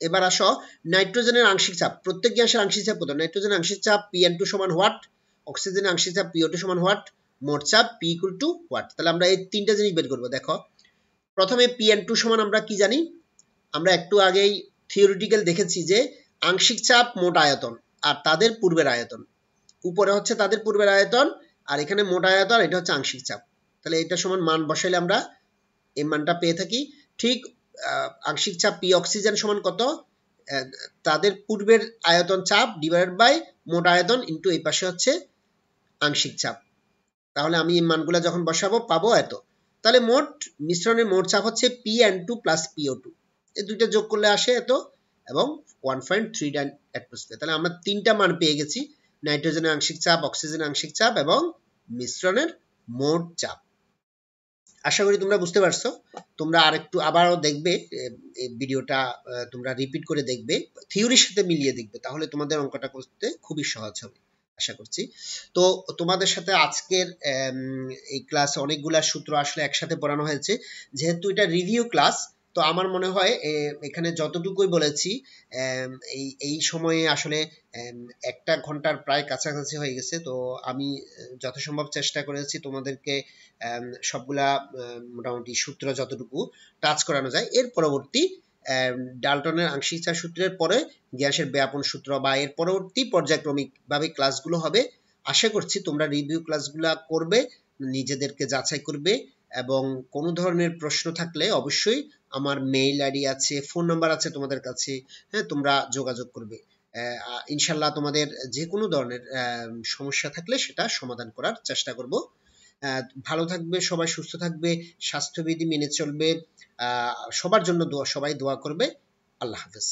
এবার আসো, নাইট্রোজেনের আংশিক চাপ। প্রত্যেক গ্যাসের আংশিক চাপ কত? নাইট্রোজেনের আংশিক চাপ Pn2 সমান হোয়াট, অক্সিজেনের আংশিক চাপ PO2 সমান হোয়াট, মোট চাপ P ইকুয়াল টু হোয়াট। তাহলে আমরা এই তিনটা জিনিস বের করব। দেখো, প্রথমে Pn2 সমান আমরা কি জানি? আমরা একটু আগেই থিওরিটিক্যাল দেখেছি যে আংশিক চাপ মোট আয়তন আর তাদের পূর্বের আয়তন। উপরে হচ্ছে তাদের পূর্বের আয়তন, আর এখানে মোট আয়তন, এটা হচ্ছে আংশিক চাপ। তাহলে এটা সমান মান বসাইলে আমরা এই মানটা পেয়ে থাকি। ঠিক আংশিক চাপ পি অক্সিজেন সমান কত? তাদের পূর্বের আয়তন চাপ ডিভাইডেড বাই মোট আয়তন ইনটু এই পাশে হচ্ছে আংশিক চাপ। তাহলে আমি এই মানগুলো যখন বসাবো পাবো এত। তাহলে মোট মিশ্রণের মোট চাপ হচ্ছে Pn2 প্লাস PO2, এই দুইটা যোগ করলে আসে এত, এবং 1.39 অ্যাটমসফিয়ার। তাহলে আমরা তিনটা মান পেয়ে গেছি, নাইট্রোজেনের আংশিক চাপ, অক্সিজেনের আংশিক চাপ এবং মিশ্রণের মোট চাপ। আশা করি তোমরা বুঝতে পারছো। তোমরা আরেকটু আবারও দেখবে, এই ভিডিওটা তোমরা রিপিট করে দেখবে, থিওরির সাথে মিলিয়ে দেখবে, তাহলে তোমাদের অঙ্কটা করতে খুবই সহজ হবে আশা করছি। তো তোমাদের সাথে আজকের এই ক্লাসে অনেকগুলা সূত্র আসলে একসাথে পড়ানো হয়েছে, যেহেতু এটা রিভিউ ক্লাস, তো আমার মনে হয় এখানে যতটুকুই বলেছি এই সময়ে আসলে 1টা ঘন্টার প্রায় কাছাকাছি হয়ে গেছে। তো আমি যথাসম্ভব চেষ্টা করেছি তোমাদেরকে সবগুলা মোটামুটি সূত্র যতটুকু টাচ করানো যায়। এর পরবর্তী ডাল্টনের আংশিক চাপ সূত্রের পরে গ্যাসের ব্যাপন সূত্র বা এর পরবর্তী পর্যায়ক্রমিক ভাবে ক্লাসগুলো হবে। আশা করছি তোমরা রিভিউ ক্লাসগুলো করবে, নিজেদেরকে যাচাই করবে, এবং কোনো ধরনের প্রশ্ন থাকলে অবশ্যই আমার মেইল আইডি আছে, ফোন নাম্বার আছে তোমাদের কাছে, হ্যাঁ, তোমরা যোগাযোগ করবে। ইনশাল্লাহ তোমাদের যে কোনো ধরনের সমস্যা থাকলে সেটা সমাধান করার চেষ্টা করব। ভালো থাকবে সবাই, সুস্থ থাকবে, স্বাস্থ্যবিধি মেনে চলবে, সবার জন্য দোয়া, সবাই দোয়া করবে। আল্লাহ হাফেজ।